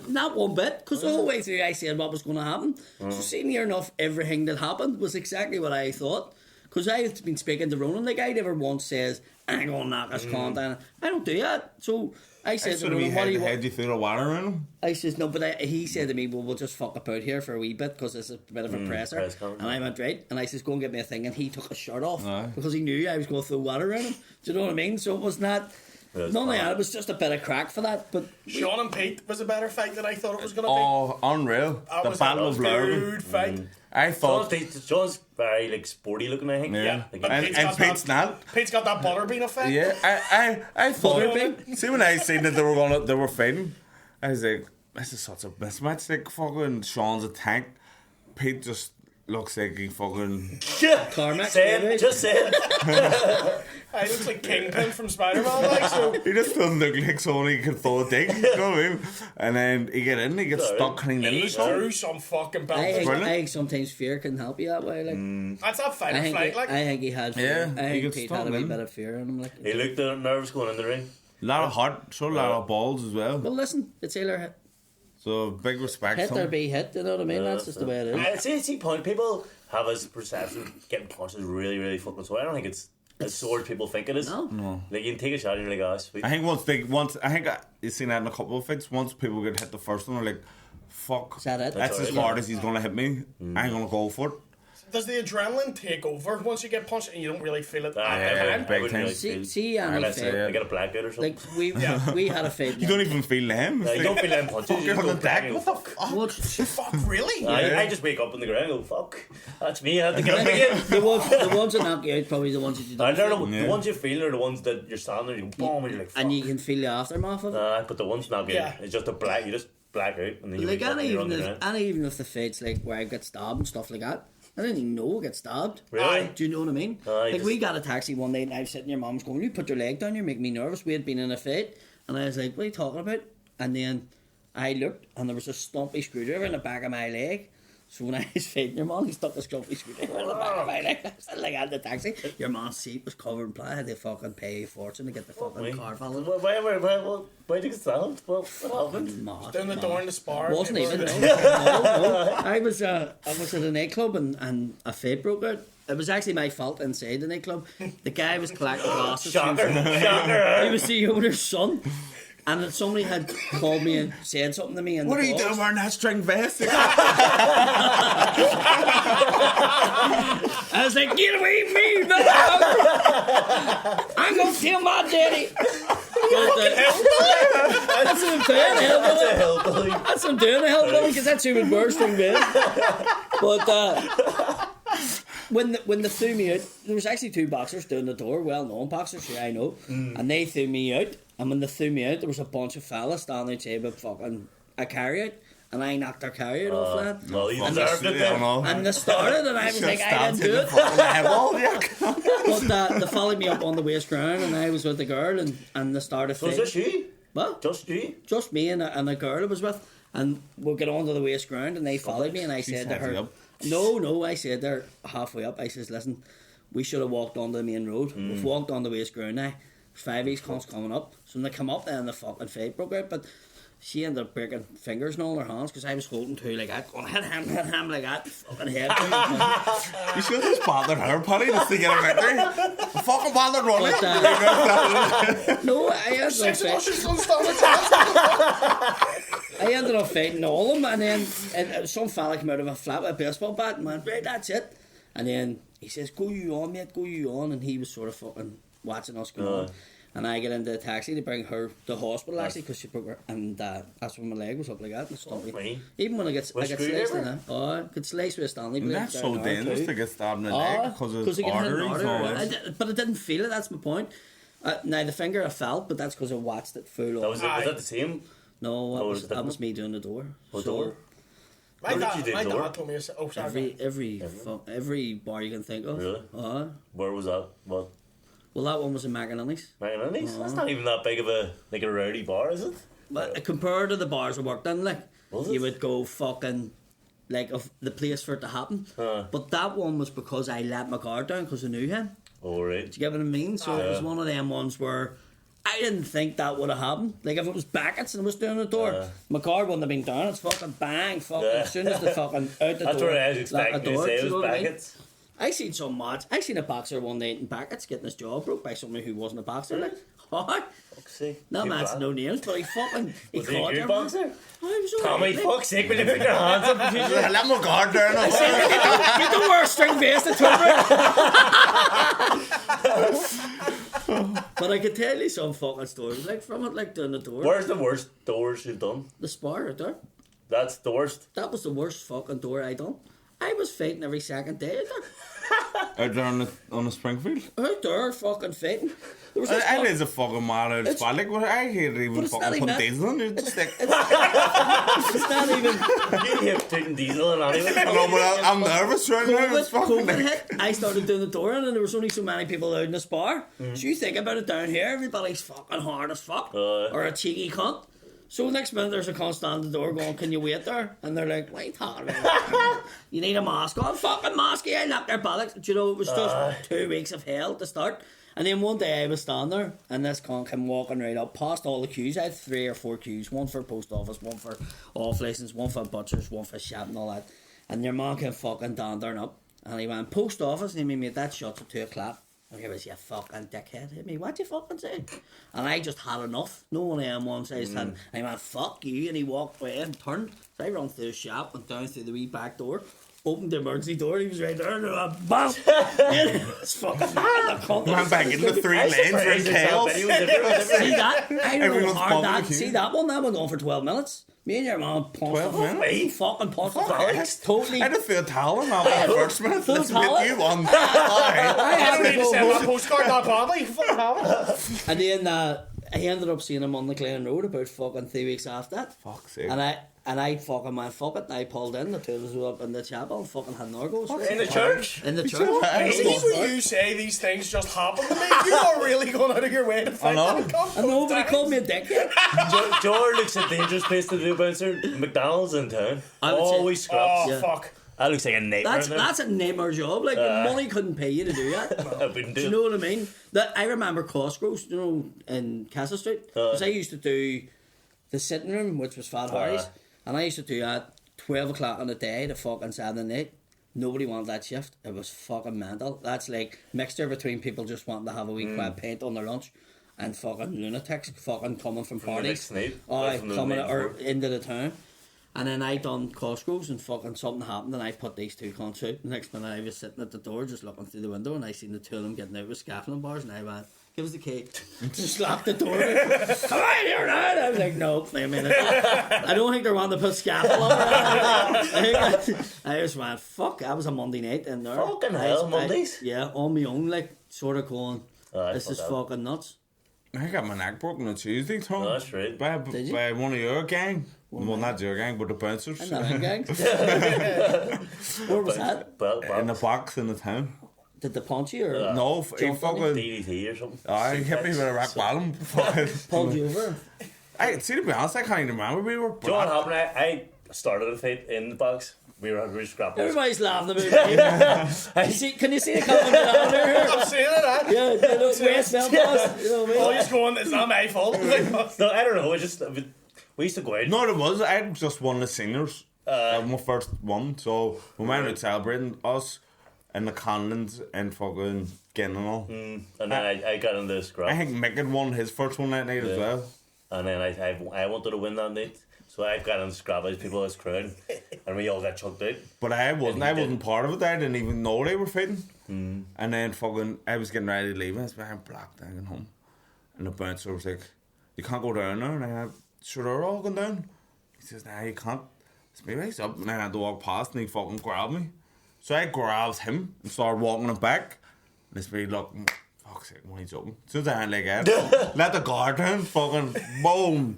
Not one bit, because the whole way through I said what was going to happen. So seeing near enough everything that happened was exactly what I thought. Because I've been speaking to Ronan, like I never once says, I'm going to knock his con down. I don't do that. So I said to Ronan, what do you want? You threw the water in him? I says, no, but he said to me, well, we'll just fuck about here for a wee bit because it's a bit of a presser. press conference. And I went, right. And I says, go and get me a thing. And he took his shirt off Aye. because he knew I was going to throw water in him. Do you know what I mean? So it was not... That's None of fine. that. It was just a bit of crack for that. But Sean and Pete was a better fight than I thought it was going to be. Oh, unreal. That The was Battle a of Lurgan. good fight. I thought... John's very like sporty looking, I think. Yeah. Like, But And Pete's not. Pete's got that butterbean effect. Yeah, I thought. Butterbean? See, when I seen that they were fighting, I was like, this is such a mismatch. Like fucking Sean's a tank. Pete just looks like he fucking. Carmack, say maybe? it, just say it. I looks like Kingpin from Spider-Man. Like, so He just doesn't look like someone he could throw a dig. You know what I mean? And then he get in, he gets stuck clean in the he shot. threw some fucking I belt. think, Brilliant. I think sometimes fear can help you that way. Like That's that fight I or think, flight. Like, I think he had fear. Yeah, I he think gets Pete stuck had a wee in. bit of fear in him. Like, He looked nervous going in the ring. A lot of heart, showed a lot of balls as well. well, listen, it's either hit, So big respect hit to or him. be hit. You know what I mean? That's just the way it is. See, point people have this perception getting punched is really, really fucking sore. I don't think it's as sore as people think it is. No. Like you can take a shot and you're like, oh, sweet. I think you've seen that in a couple of fights. Once people get hit the first one, they're like, "Fuck, Is that it? that's That's as right, hard yeah. as he's gonna hit me. I ain't gonna go for it." does the adrenaline take over once you get punched and you don't really feel it Ah, at the yeah, time? big I wouldn't time. really See, feel- see, Annie Let's say I fight. get a blackout or something. Like we had a fight. You don't even feel them. You don't feel them punches. You You're just on go the back deck. and What go, the fuck. fuck? Well, Fuck, really? I just wake up on the ground and go, fuck. That's me. I have to get up again. the ones that knock you out probably the ones that you I don't don't know. feel. The ones you feel are the ones that you're standing there, you go, boom, and you're like, fuck. And you can feel the aftermath of it. But the ones not good. Yeah. It's just a black. You just black out and then you Like wake up and you're on the ground. even if the fights like where I get stabbed and stuff like that, I didn't even know I get stabbed. Really? Do you know what I mean? Aye, Like we just- got a taxi one night and I was sitting, your mum's going, "You put your leg down, you're making me nervous." We had been in a fight and I was like, "What are you talking about?" And then I looked and there was a stumpy screwdriver in the back of my leg. So when I was feeding your man, he stuck a scruffy screwdriver in the back of my neck. I was like, at the taxi. Your man's seat was covered in blood. I had to fucking pay a fortune to get the fucking car valid. Why did you get stabbed? What happened? Mad, Down the mad. door in the spar. Wasn't even. No. I was at a nightclub and a fight broke out. It was actually my fault inside the nightclub. The guy was collecting glasses. Shocker. He was the owner's son. And then somebody had called me and said something to me. In What the are you box. doing wearing that string vest? I was like, get away from me! No, I'm gonna tell my daddy. That's what I'm doing, That's a hillbilly. That's what I'm doing, a hillbilly, because that's who would wear string vest. But when they threw me out, there was actually two boxers down the door, well-known boxers, who I know, and they threw me out. And when they threw me out, there was a bunch of fellas standing outside with fucking a carry-out, and I knocked their carry-out off, lad. Well, you deserved it then. And they started, and I was like, I didn't do it. But they followed me up on the waste ground, and I was with the girl, and they started So is fighting. this you? What? Just you? Just me and a girl I was with, and we'll get onto the waste ground, and they followed me, and I said to set you her, up. no, I said there halfway up, I says, listen, we should have walked onto the main road. We've walked on the waste ground now. There's 5 East cons coming up. So when they come up, then the fucking fight broke out, but she ended up breaking fingers and all her hands because I was holding two like that, going hit him like that, fucking head. You should have just bothered her, Paddy, just to get a victory. Fucking bothered running. But, no, I ended up Six of us fighting. just don't stand a chance. I ended up fighting all of them, and then some fella came out of a flat with a baseball bat and went, right, that's it. And then he says, go you on, mate, go you on. And he was sort of fucking watching us go on. And I get into the taxi to bring her to hospital, actually, because she broke her. And that's when my leg was up like that. And stumpy. Me? Even when I get sliced in that. Oh, I get sliced with a Stanley blade. That's so dangerous to get stabbed in the leg because of you can hit an arteries. artery. But I didn't feel it, that's my point. Now, the finger I felt, but that's because I watched it full on. Was that the same? No, Oh, that was me doing the door. What door? My How did you do dad door? told me, oh, sorry. Every bar you can think of. Really? Where was that? What? Well, that one was in McInerney's. McInerney's? That's not even that big of a rowdy bar, is it? But compared to the bars I worked in, like, Was you it? would go fucking, like, of the place for it to happen. But that one was because I let my guard down because I knew him. Oh, right. Do you get what I mean? So it was one of them ones where I didn't think that would have happened. Like, if it was Beckett's and I was doing the door, my guard wouldn't have been down. It's fucking bang, fucking, as soon as the fucking out the That's door. what I was expecting the you to say, do you was know what I mean? Beckett's. I seen some mad. I seen a boxer one night in Beckett's getting his jaw broke by somebody who wasn't a boxer. Like, Fuck's sake. no Too man's bad. no names, but he fucking Was he a caught good everyone. boxer? I was Tommy, alright, like, fuck's sake, will you put your hands up? I let my guard down. you don't wear a string vest at Twitter. But I could tell you some fucking stories, like from it, like down the door. Where's the worst doors you've done? The spar right there. That's the worst. That was the worst fucking door I done. I was fighting every second day out there. Out there on the Springfield. Out there, fucking fighting. There was this It is a fucking mad out spot. Like, I hate But even it's not fucking even put that- diesel on it. It's just like, It's not even. You have putting diesel and anything. I know, but I'm nervous right now. It's fucking COVID like, hit. I started doing the door in, and there was only so many people out in the spar. So you think about it down here, everybody's fucking hard as fuck, or a cheeky cunt. So next minute there's a cunt standing at the door going, "Can you wait there?" And they're like, "Wait, you need a mask on." Fucking masky, I knocked their bollocks. Do you know, it was just 2 weeks of hell to start. And then one day I was standing there, and this cunt came walking right up past all the queues. I had 3 or 4 queues, one for post office, one for off license, one for butchers, one for shop and all that. And your man came fucking dandering up, and he went, "Post office," and he made that shot at 2 o'clock. And he was, "You fucking dickhead," hit me. "What you fucking say?" And I just had enough. No one on one side had. And I went, "Fuck you," and he walked away and turned. So I ran through the shop, went down through the wee back door, opened the emergency door, and he was right there, and I went, BAM! It's fucking mad. went back into 3 lanes in chaos. See that? I don't know Everyone's how pumping that. the queue. See that one? That went on for 12 minutes. Me and your man punched 12 it. minutes? He fucking punched it. Alex. Totally. I just feel talent on my first minute. Full Let's talent? get you on. Alright. I I had don't to need to go send home. that postcard that badly. You fucking have it. And then I ended up seeing him on the Glen Road about fucking 3 weeks after that. Fuck's sake. And I fucking went, fuck it, and I pulled in, the two of us were up in the chapel and fucking had Norgos. In the church? In the church. See, when you say these things just happen to me, you are really going out of your way to fight know. that cunt. And nobody called me a dickhead. George looks a dangerous place to do, bouncer. McDonald's in town. I would say- Always scraps. Oh, Yeah. fuck. That looks like a nightmare. That's a nightmare job. Like money couldn't pay you to do that. I wouldn't Do do you know what I mean? That I remember Costco's, you know, in Castle Street, because I used to do the sitting room, which was Fat Harry's, and I used to do that 12 o'clock on the day to fucking Saturday night. Nobody wanted that shift. It was fucking mental. That's like mixture between people just wanting to have a wee quiet paint on their lunch and fucking lunatics fucking coming from parties. Coming or into the town. And then I done Costco's and fucking something happened and I put these two cons out. The next minute I was sitting at the door just looking through the window and I seen the two of them getting out with scaffolding bars and I went, give us the key. Just slapped the door. Come on here now. And I was like, no, wait a minute. I don't think they're wanting to put scaffold on. I just went, fuck, that was a Monday night in there. Fucking hell, Mondays? Yeah, on my own, like, sort of going, this is fucking nuts. I got my neck broken on Tuesday, Tom. Oh, that's right. By Did one of your gang. Well, not your gang, but the bouncers. I'm not in gang. Where was that? In the box in the town. Did they punch you or No, he fucking... DDT or something. He hit me with a rock bottom. pulled you over? See, to be honest, I can't even remember. We were... Do you know what happened? I started a fight in the box. We were scrapping. Everybody's laughing about it. Can you see the comment down there? I'm seeing it, Yeah, you know, West Belfast. You know what I mean? Oh, he's going, it's not my fault. No, I don't know. We used to go out. No, it was. I just won the singers. My first one. So we went out celebrating us in the Conlins and fucking getting and all. And then I got in the scrap. I think Mick had won his first one that night as well. And then I wanted to win that night. So I got in the scrap with people as crowd. And we all got chucked out. But I wasn't part of it. I didn't even know they were fighting. And then fucking, I was getting ready to leave. And I was behind black down home. And the bouncer was like, you can't go down there. And I went, sure, they're all going down. He says, nah, you can't. It's me raised up. And I had to walk past and he fucking grabbed me. So I grabbed him and started walking him back. And it's me looking, fuck's sake, when he's open. As soon as I had like that, let the guard down, fucking boom.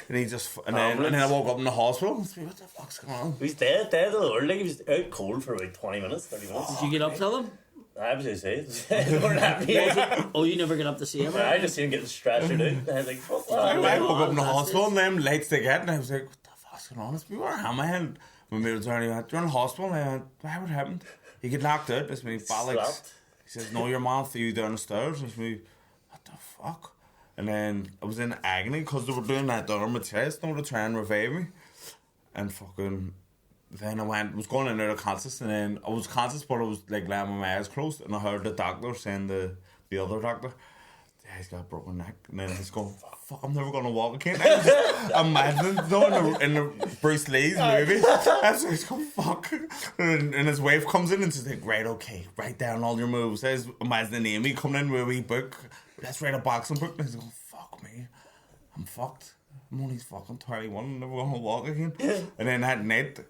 And he just, and then I woke up in the hospital. And what the fuck's going on? He was dead of the Lord. Like he was out cold for about 20 minutes, 30 minutes. Did you get up to them? I was just saying. They weren't happy. Oh, you never get up to see him? I just seen him getting stretchered out. I was like, fuck I that. woke up in the hospital and them lights they get, and I was like, what the fuck's going on? We were hammerhead. When we were turning, he went, you're in the hospital. And I went, what happened? He get knocked out. That's me, bollocks. He says, no, your mom threw you down the stairs. That's me, what the fuck? And then I was in agony because they were doing that down my chest, to try and revive me. And fucking, then I was going in there conscious, and then I was conscious, but I was like laying with my eyes closed, and I heard the doctor saying the other doctor, yeah, he's got a broken neck, and then he's going, fuck, I'm never going to walk again. I'm imagining, in the Bruce Lee's movie, I was like, oh, fuck. And his wife comes in and she's like, right, okay, write down all your moves. I was imagining Amy coming in with a wee book, let's write a boxing book, and he's going, fuck me, I'm fucked. I'm only fucking 21, I'm never going to walk again. And then that night,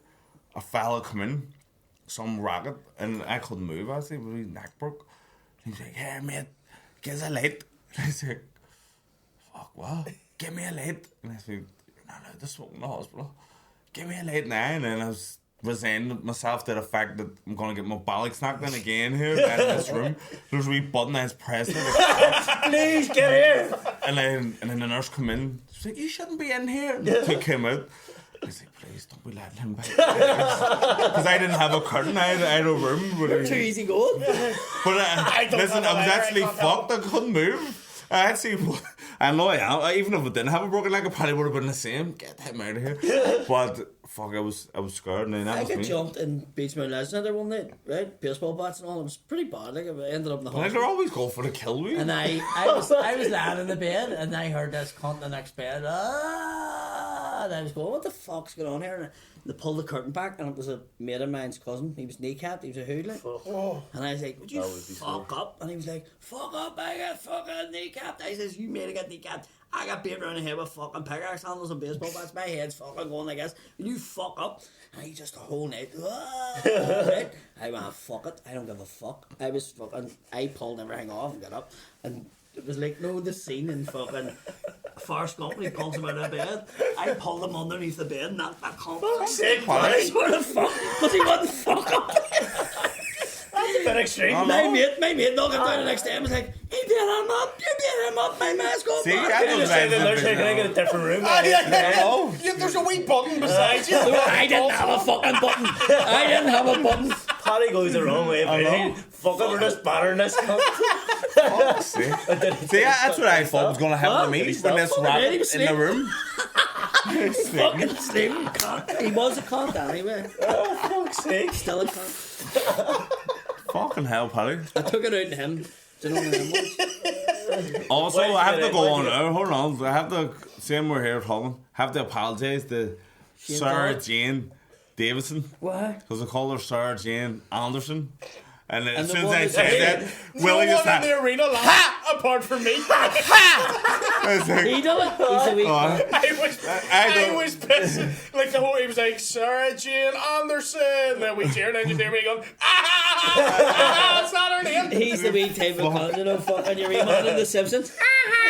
a fella come in, some racket, and I couldn't move, I said, with his neck broke. And he's like, hey mate, give us a light. And I said, fuck, what? Give me a light. And I said, you're not allowed to smoke in the hospital. Give me a light now. And then I was resigned myself to the fact that I'm going to get my bollocks knocked in again here in this room. There's a wee button I was pressing. Please get here. And then the nurse come in. She's like, you shouldn't be in here. And took him out. I was like, please don't be letting him back. Because I didn't have a curtain, I had a room. You're too easy going. But listen, I was actually fucked, I couldn't move. I know I am. Even if I didn't have a broken leg, I probably would have been the same. Get him out of here. But fuck, I was scared. And I got jumped in Beachmount Legendary one night, right? Baseball bats and all. It was pretty bad. Like I ended up in the hospital. They're always going for the kill me. And I was lying in the bed, and I heard this cunt in the next bed. And I was going, what the fuck's going on here? And they pulled the curtain back, and it was a mate of mine's cousin. He was kneecapped, he was a hoodlum. Oh. And I was like, would you fuck up? And he was like, fuck up, I got fucking kneecapped. I says, you made it get kneecapped. I got beat around the head with fucking pickaxe handles and baseball bats. My head's fucking going like this. Will you fuck up? And he just the whole night, right? I went, fuck it. I don't give a fuck. I pulled everything off and got up. And it was like, the scene in fucking Forrest Gump when he pulls him out of bed. I pulled him underneath the bed and knocked that cunt out. Sick, I swear to fuck, because he wouldn't fuck up. That's a bit extreme. My mate knocked him down the next day and was like, he beat him up, you beat him up, my mask on. See, back. I don't Just say like the nurse, the can I get a different room? Oh. Yeah, there's a wee button beside you. I didn't have a fucking button. I didn't have a button. Paddy goes the wrong way. I know. Fucking we're just battering this cunt. See, that's what I thought was going to happen to me Did he when this stop? rabbit Did he in the room. Fucking sleeping cunt. He was a cunt anyway. Oh, fuck's sake. Still a cunt. Fucking hell, Paddy. I took it out in him. Do you know what I mean? Also, Why'd you I have get to it? go Why'd on you get now. Hold on. I have to, same we're here talking, have to apologise to Sarah Dawes? Jane Davison. Why? Because I call her Sarah Jane Anderson. And as the soon as one I that- said that, No Willie one just in the had. arena laughed apart from me. I was like, He done it. He's a weak cunt. I was pissed. Like the whole, he was like, Sarah Jane Anderson. And then we cheered and you hear me going, it's not her name. He's the wee type of cunt, you know, fucking your wee man in The Simpsons.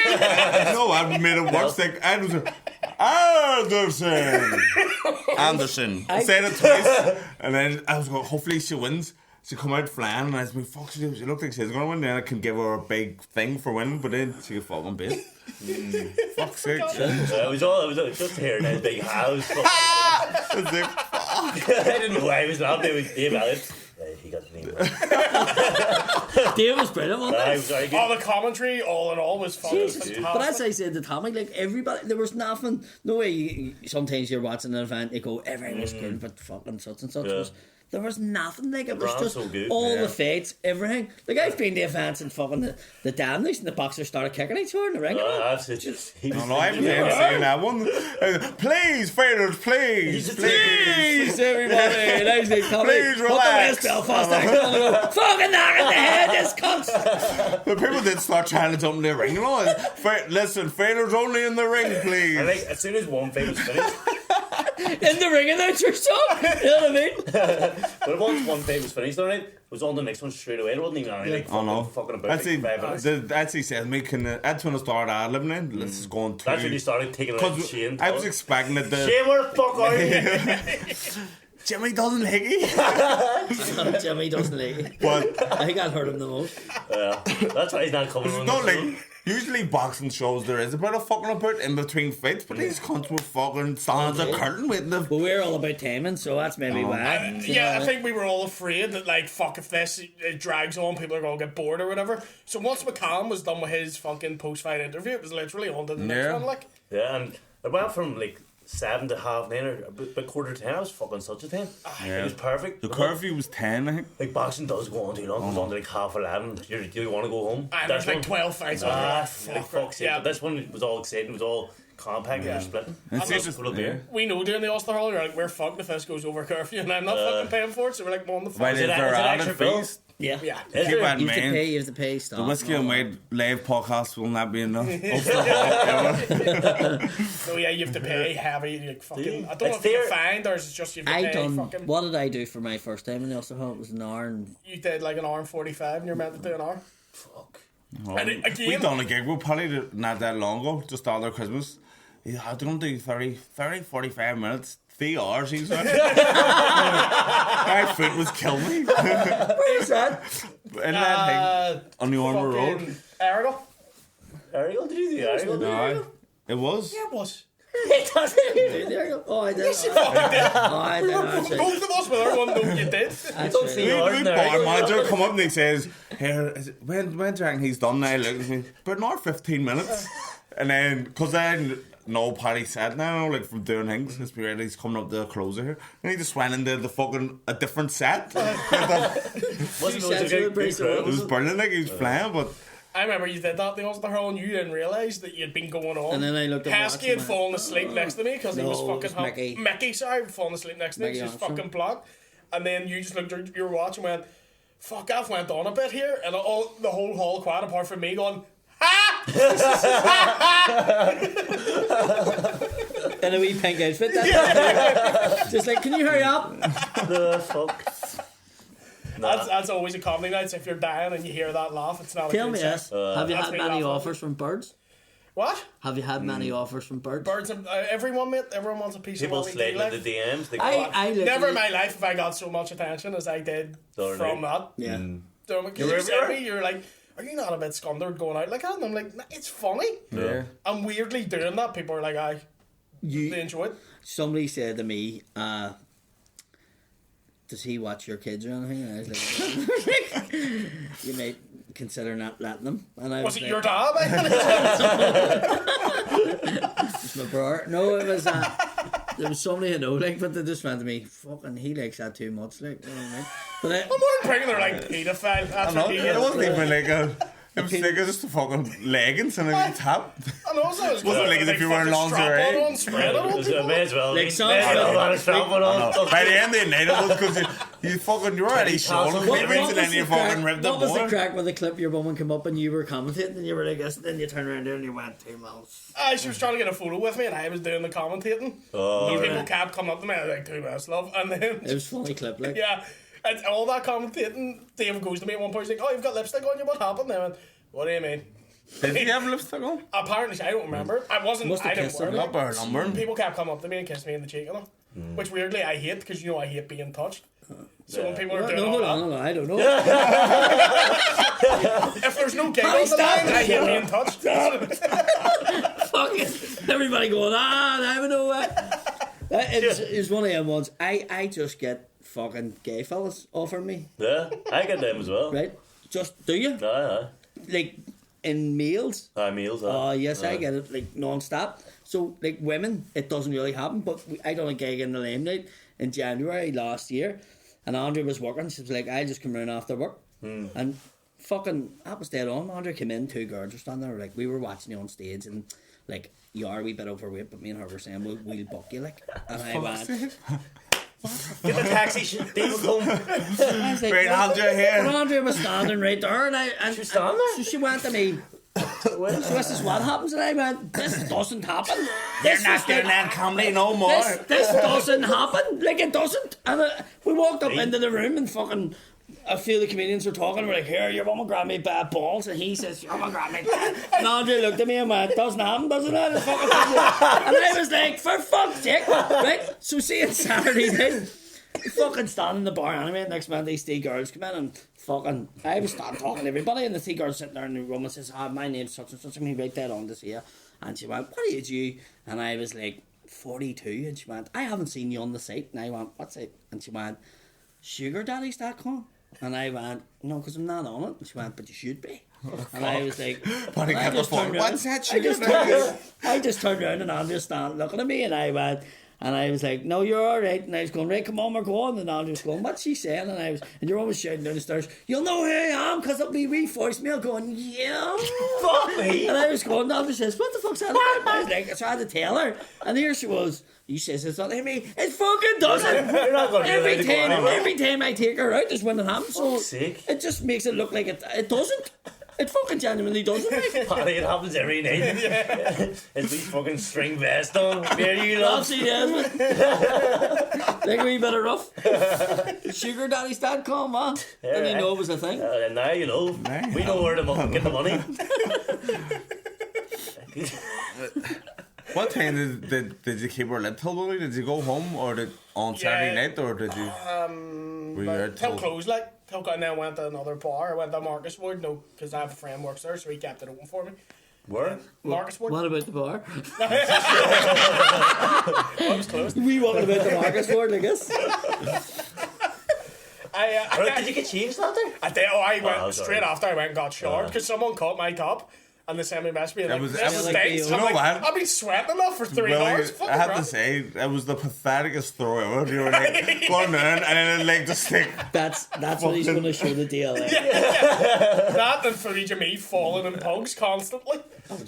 no, I made it worse. Like, I was like, Anderson. Anderson. I said it twice. And then I was going, hopefully she wins. She come out flying, and I was like, fuck, she looked like she was going to win. Then I can give her a big thing for winning, but then she got fucking beat. Fuck's sake. It was just hearing that big house. I was like, I didn't know why he was laughing. It was Dave Elliott. He got the name right. Dave was brilliant, wasn't I he? was very good. All the commentary, all in all, was fucking Jesus. fantastic. But as I said to Tommy, like everybody, there was nothing. No way. Sometimes you're watching an event, you go, everything was good, but fucking such and such Yeah. was. There was nothing. Like it was Ran just so good. all Yeah. the fights, everything. Like I've been to events and fucking the damnings and the boxers started kicking each other in the ring. That's it. He was no, I haven't even seen that one. Please, fighters, please, please. Please, everybody, and I was like, Tommy, Please put the relax. West Belfast accent on and go, fucking knock in the head, this cunt. The people did start trying to jump in the ring. You know, listen, fighters only in the ring, I please. think as soon as one fight was finished, In the ring announcer song. You know what I mean? but once one fight was finished, alright, it was on the next one straight away. It wasn't even any like Oh no! fucking about That's like 5 minutes. That's he said. Me can. That's when I started ad-libbing in. Let's just go on to. That's when you started taking it out Because Shane. I was expecting it to. Shane, where the fuck are you? Jimmy doesn't like it. Jimmy doesn't like it. But I think I'd hurt him the most. That's why he's not coming on. not the show. like usually boxing shows there is a bit of fucking about in between fights, but these cunts were fucking standing at the curtain waiting to. But we're all about timing, so that's maybe why. Do you know Yeah, what I mean? think we were all afraid that, like, fuck, if this it drags on, people are going to get bored or whatever. So once McCallum was done with his fucking post-fight interview, it was literally on to the next Yeah. one, like. Yeah, and it went from like 7 to half 9 or about quarter to 10. I was fucking such a 10. It was perfect. The curfew was 10, I think. Like boxing does go on too long. It goes on to like half 11. You want to go home. And there's like 12 fights on there. like fuck's sake. Yeah. But this one was all exciting. It was all compact and splitting. It's That's just- what it'll yeah. do. We know during the Ulster Hall, you're like, we're fucked if this goes over curfew, and I'm not fucking paying for it, so we're like, on the Why fuck. is it- there is it added extra bill? fees? Yeah. Yeah. Is Keep there? that in You have to mind. pay, you have to pay stuff. The Whiskey and Wade live podcast will not be enough. So yeah, you have to pay heavy, like fucking. I don't know It's if you there. get fined or is it just you have to I pay done. fucking. What did I do for my first time in the Ulster Hall? It was an hour and You did like an hour and 45 and you're meant to do an hour. Fuck. And it, again, We done a gig with Paddy not that long ago, just after Christmas. He had to do 30, 45 minutes. 3 hours, he said. My foot was killing me. where's that? In that thing, on the Armour Road. Ariel? Ariel, did you do Ariel? No, it was. Yeah, it was. It doesn't. Oh, I did. Oh, I did. Actually. Both of us with our one know you did. That's don't right. see We Arden there. bar manager come up and he says, "Here, when do you reckon he's done now?" Look at me, but not 15 minutes. And then, because I know Paddy said now, like from doing things, it's weird. He's coming up to the closer here, and he just went into the fucking a different set. Wasn't She it said a to the good priest, crowd? It was brilliant, like he was playing, but I remember you did that the Ulster Hall and you didn't realise that you'd been going on. And then I looked at Heskey watch had and fallen asleep next to me because he No, was it fucking was Mickey. Mickey, sorry, falling asleep next to me. Mickey She was Armstrong. fucking blocked. And then you just looked at your watch and went, fuck, I've went on a bit here. And all the whole hall quiet apart from me going, ha! In a wee pink outfit. That just like, can you hurry up? The fuck. That's always a comedy night. So if you're dying and you hear that laugh, it's not Tell a good me sign. this: Have you That's had me many laughing. offers from birds? What? Have you had many offers from birds? Birds, everyone, mate. Everyone wants a piece People of what we do. sliding Like. in the DMs. They I literally- Never in my life have I got so much attention as I did Don't from know. that. Yeah. Dermot, You you were said everywhere? me, you were like, are you not a bit scundered going out like that? And I'm like, nah, it's funny. Yeah. And weirdly doing that, people are like, aye, You, they enjoy it. somebody said to me, does he watch your kids or anything? And I was like, you might consider not letting them. And I Was was it like, your dad? It's my brother. No, it was there was somebody I know, like, but they just went to me, fucking, he likes that too much, like, you know what I mean? But I'm more thinking they're like paedophile. That's what he It is. wasn't even like a. It was like just a fucking leggings and a top. I know, so it's Wasn't like as if you were in lingerie. on, spread it on people. May as well. Like some- may as well have a strap one on. By the end of the night, it was because you're already showing them What and then you fucking ripped the what was the board. crack with the clip your woman came up and you were commentating and you were like this, and then you turned around there and you went 2 miles. She was trying to get a photo with me and I was doing the commentating. And people kept coming up to me, I was like, 2 minutes, love. And then, It was a funny clip, like. yeah, and all that commentating, Dave goes to me at one point, he's like, oh, you've got lipstick on you, what happened? And I went, what do you mean? Did he have lipstick on? Apparently, I don't remember. I Must have didn't kissed wear her. it. Not bare number. People kept coming up to me and kissing me in the cheek and all. Which weirdly I hate, because you know I hate being touched. So when people are doing No, all hold that, on, hold on, I don't know. if there's no gig on the line, I hate being touched. Fucking everybody going, I don't know what. It's one of them ones. I just get fucking gay fellas offering me, Yeah, I get them as well. right? Just, do you? Aye, Like, in meals? meals. Oh, yes, I get it, like, non-stop. So, like, women, it doesn't really happen, but I done a gig in the Limelight in January last year, and Andrea was working. She was like, I'll just come round after work. And fucking, that was dead on. Andrea came in, 2 girls were standing there, like, we were watching you on stage, and, like, you are a wee bit overweight, but me and her were saying, we'll book you, like. And I went, Get the taxi, Dave will come. I was like, Right, what? Andrea here. And Andrea was standing right there, and She was standing there? So she went to me, so this is what happens, and I went, this doesn't happen. This You're is not doing the- that comedy no more. This doesn't happen. Like, it doesn't. And we walked up into the room and fucking a few of the comedians were talking. We're like, here, your woman grabbed me by balls. And he says, your woman grabbed me by. And Andre looked at me and went, doesn't happen, doesn't it? And I was like, for fuck's sake. Right? So seeing Saturday night, fucking standing in the bar anyway. Next man, these 3 girls come in and fucking, I was starting talking to everybody. And the 3 girls sitting there in the room and says, my name's such and such. And we right there on this here. And she went, what age are you? And I was like, 42. And she went, I haven't seen you on the site. And I went, what's it? And she went, sugardaddies.com. And I went, no, because I'm not on it. And she went, but you should be. And I was like, Buddy I kept the just phone. turned What's around- that sugar? I just turned around and Andrew standing looking at me, and I went, and I was like, no, you're all right. And I was going, right, come on, we're going. And Andrew was going, what's she saying? And you're always shouting down the stairs, you'll know who I am, because it'll be wee voicemail going, yeah. Fuck me. And I was going, Andrew says, what the fuck's that about? And I was like, so I had to tell her. And here she was, you says it's not me. It fucking doesn't. You're not going to Every be allowed to go time, anywhere. every time I take her out is when it happens. So Fuck's sake. it just makes it look like it doesn't. It fucking genuinely doesn't. Like. Paddy, it happens every night. It's these fucking string vest on. Where you love? Absolutely, Desmond. Like a wee bit of rough. Sugardaddies.com, man. Didn't you know it was a thing? And now you know. We know where to get the money. What time did you keep her lip till Willie? Did you go home or on Saturday night or did you? Were you out Till till? closed, like. And then went to another bar. I went to Marcus Wood, no, because I have a friend who works there, so he kept it open for me. Where? Marcus Wood. What about the bar? I was closed. We walking about the Marcus Ward, I guess. Did you get changed that day? I did. I went sorry. straight after I went and got showered because someone caught my top and they sent me a message being like, was- this it was like stinks. the- I'm You know like, what? I've been sweating enough for 3 Willie, hours. Fucking I have to crap. say, it was the patheticest throw ever. You were like going down and then it like just like That's what he's going to show the DLA. That and footage of me falling in pugs constantly.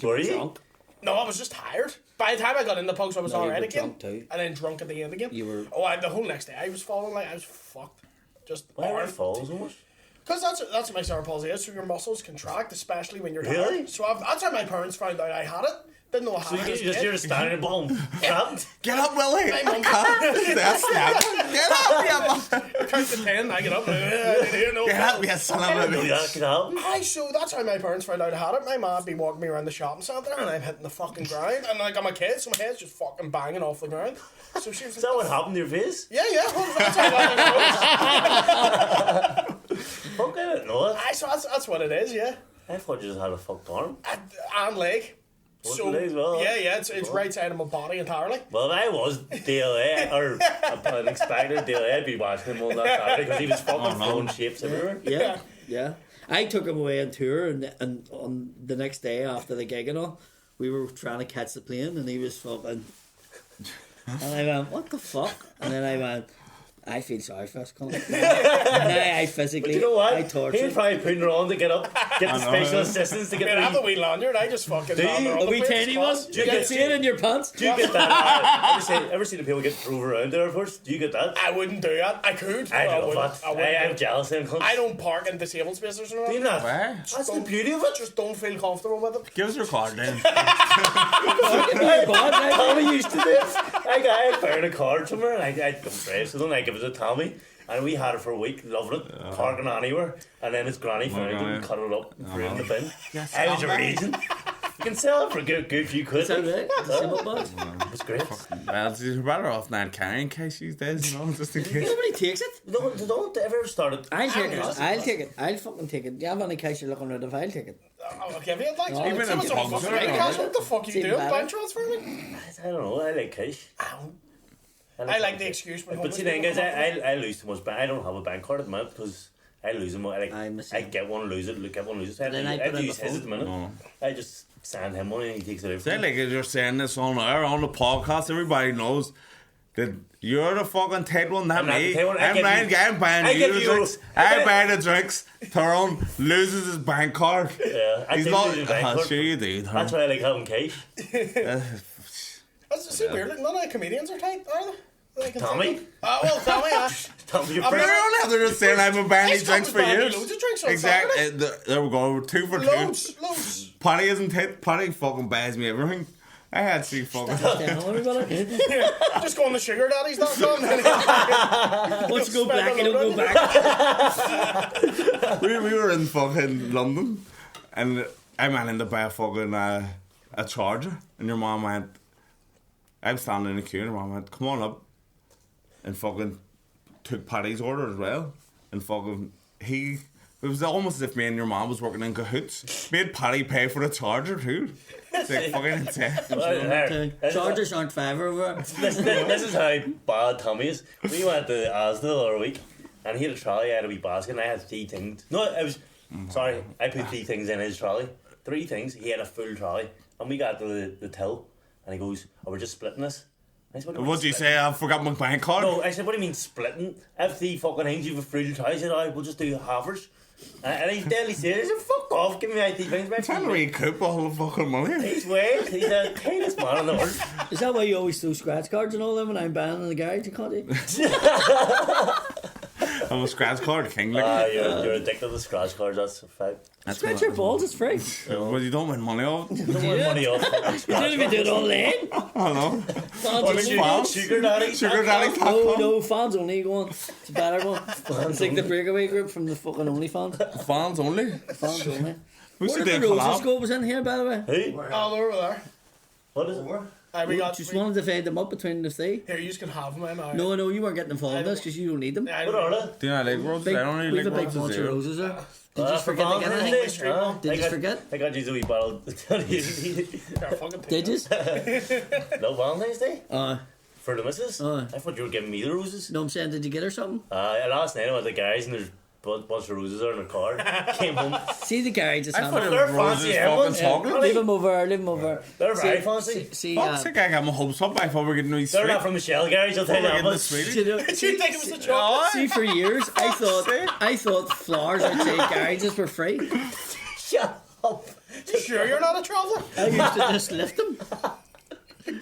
Were you? Drunk. No, I was just tired. By the time I got in the pugs, I was No, you alright were again. drunk too. And then drunk at the end again. You were- The whole next day I was falling like I was fucked. Just Why were hard. you falling so much? Because that's what my cerebral palsy is, so your muscles contract, especially when you're Really? tired. So that's how my parents found out I had it. Didn't know I So had it. you're just standing there, boom, trapped. get up, Willie. My I mum- can't. That's that. Get up, yeah, man. Count to 10, I get up. I didn't hear no Get up, you son of a No, that bitch. could happen. Aye, so that's how my parents found out I had it. My mum would be walking me around the shopping centre and I'm hitting the fucking ground. And I got my kids, so my head's just fucking banging off the ground. So she was Is that what happened to your face? Yeah, well, that's how that Fuck, I didn't know that. Aye, so that's what it is, yeah. I thought you just had a fucked arm. And leg. Was So it leg as well? yeah, it's right side of my body entirely. Well, if I was DLA, or an expected DLA, I'd be watching him on that Saturday because he was fucking throwing shapes everywhere. Yeah. I took him away on tour, and on the next day after the gig and all, we were trying to catch the plane, and he was fucking. And I went, what the fuck? And then I went, I feel sorry for us, Colin. Now I physically, But you know what? I He torture. was probably putting her on to get up, get the special assistants to I get mean, I have a the. wee lanyard. I just fucking. Do you? lather all A wee the place. tiny one? Class. You can see it in your pants. Do you get that? Ever seen the people get drove around the airports? Do you get that? I wouldn't do that. I could. I but love wouldn't. that. I wouldn't. I'm jealous of him. I don't park in disabled spaces or Do you anything. not? Why? That's the beauty of it. Just don't feel comfortable with it. Give us your card then. Tommy used to do it. I found a card somewhere and I don't drive, so then I give it to Tommy. And we had it for a week, loving it, parking anywhere. And then his granny found it and cut it up and threw it in the bin. I was raging. You can sell it for a good few quid. Is that right? Disabled bus? It was great. Well, you're better off not carrying cash these days, you know, just in case. Nobody takes it. Don't ever start it. I'll take it. I'll take it. I'll fucking take it. Do you have any cash you're looking at? If I'll take it. I'll give you it. Like, No, even If it's in on pubs, fucking I don't cash, know. what the fuck you It's even doing? better. Bank transfer me? I don't know, I like cash. I like the excuse when But see, the thing is, I lose too much. I don't have a bank card at the minute because I lose them. I'm the I same. get one, lose it, get one, lose it. So Then I I put have to in use the his at the minute. No. I just send him money and he takes it out. Say like you're saying this on air, on the podcast, everybody knows that you're the fucking Ted one, not I'm not the me. Ted one, I I'm give you- I'm buying I you give the you- drinks. I buy the drinks. Tyrone loses his bank card. Yeah, I He's take not. it in the bank card. Sure you do. That's why I like having cash. That's so weird. Like, none of the comedians are tight, are they? Like, Tommy? Oh, well, Tommy, Tommy, your I'm friend. very- You're only after just saying I've been buying I these drinks stopped for buying years. loads of drinks on Exactly. Saturday. There we go. 2 for 2. Loads. Paddy isn't hit. Paddy fucking buys me everything. I had to see fucking. Tell everybody. Just go on the sugar daddies.com. Once you go black, you don't go back. we were in fucking London, and I went in to buy a fucking a charger, and your mom went. I was standing in the queue, and your mom went, "Come on up," and fucking took Paddy's order as well, and fucking he. It was almost as if me and your mom was working in cahoots. Made Paddy pay for the charger too. It's like fucking insane. Chargers aren't fiver over. This is how bad Tommy is. We went to Asda the other week and he had a trolley, I had a wee basket and I had 3 things. No, it was, sorry, I put 3 things in his trolley. 3 things, he had a full trolley. And we got to the till and he goes, oh, we're just splitting this. I said, What do you say? I forgot my bank card. No, I said, what do you mean splitting? I have 3 fucking things, you have a full trolley. I said, oh, we'll just do halvers. And he's deadly serious. I said, fuck off, give me my 3 things. I'm trying to recoup all the fucking money. He's weird. He's the tightest man in the world. Is that why you always throw scratch cards and all them when I'm banned in the garage? You can't do. I'm a scratch card king. Like, You're addicted to scratch cards, that's a fact. that's Scratch what- your balls, it's free. Well, you don't win money off it. Don't want money off fucking You scratch don't even do it online. I know. Fans Or only. Sugar Daddy. Sugar Daddy. No, fans only go on. It's a better one. It's like the breakaway group from the fucking OnlyFans. Fans only. Fans only. We Where should did do the a Roses collab. go was in here, by the way? Who? Oh, they're over there. What is it? We got. Just wanted to fade them up between the 3. Here, you can have them now. No, you weren't getting involved in this because you don't need them. I What are they? Do you not like roses? Big, I don't really we have like a big bunch roses. of either. roses there. Did you just For forget to get Valentine's anything? Day? Huh? Did you just forget? I got you a wee bottle. Did you? No Valentine's Day? For the missus? Aye. I thought you were giving me the roses. No, I'm saying, did you get her something? Last night I went to the garage and there's a bunch of roses there in the car. Came home. See the garage is I thought it handy. was They're roses fancy fucking ones. chocolate. Leave them over, leave them over. They're very See- fancy. See, Fuck's sake, I got my hopes up. I thought we were getting these They're sweet. not from the Shell garage, I'll tell you We're that getting the much. sweeties. you know, Did you think it was the chocolate? see, for years, I thought flowers outside garages were free. Shut up. Sure, you're not a traveller. I used to just lift them.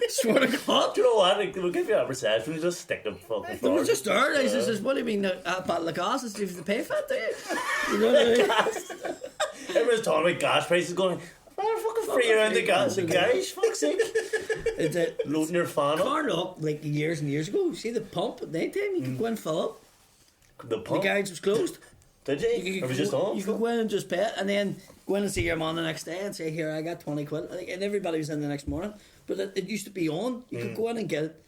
Swear to God. Do you know what? We'll give you that perception. Just stick them fucking They were flowers. just there. I says, what do you mean, a bottle of gas is to pay for it, do you? You know what I mean? Everyone's talking about gas prices going, they're fucking free around the garage, fuck's sake. It's a Loading your fan up. car up like years and years ago. See the pump at night time? You could go and fill up. The The pump. garage was closed. Did You you? could Or was just on? You could go in and just pay it, and then go in and see your mum the next day and say, "Here, I got 20 quid." And everybody was in the next morning. But it used to be on. You could go in and get it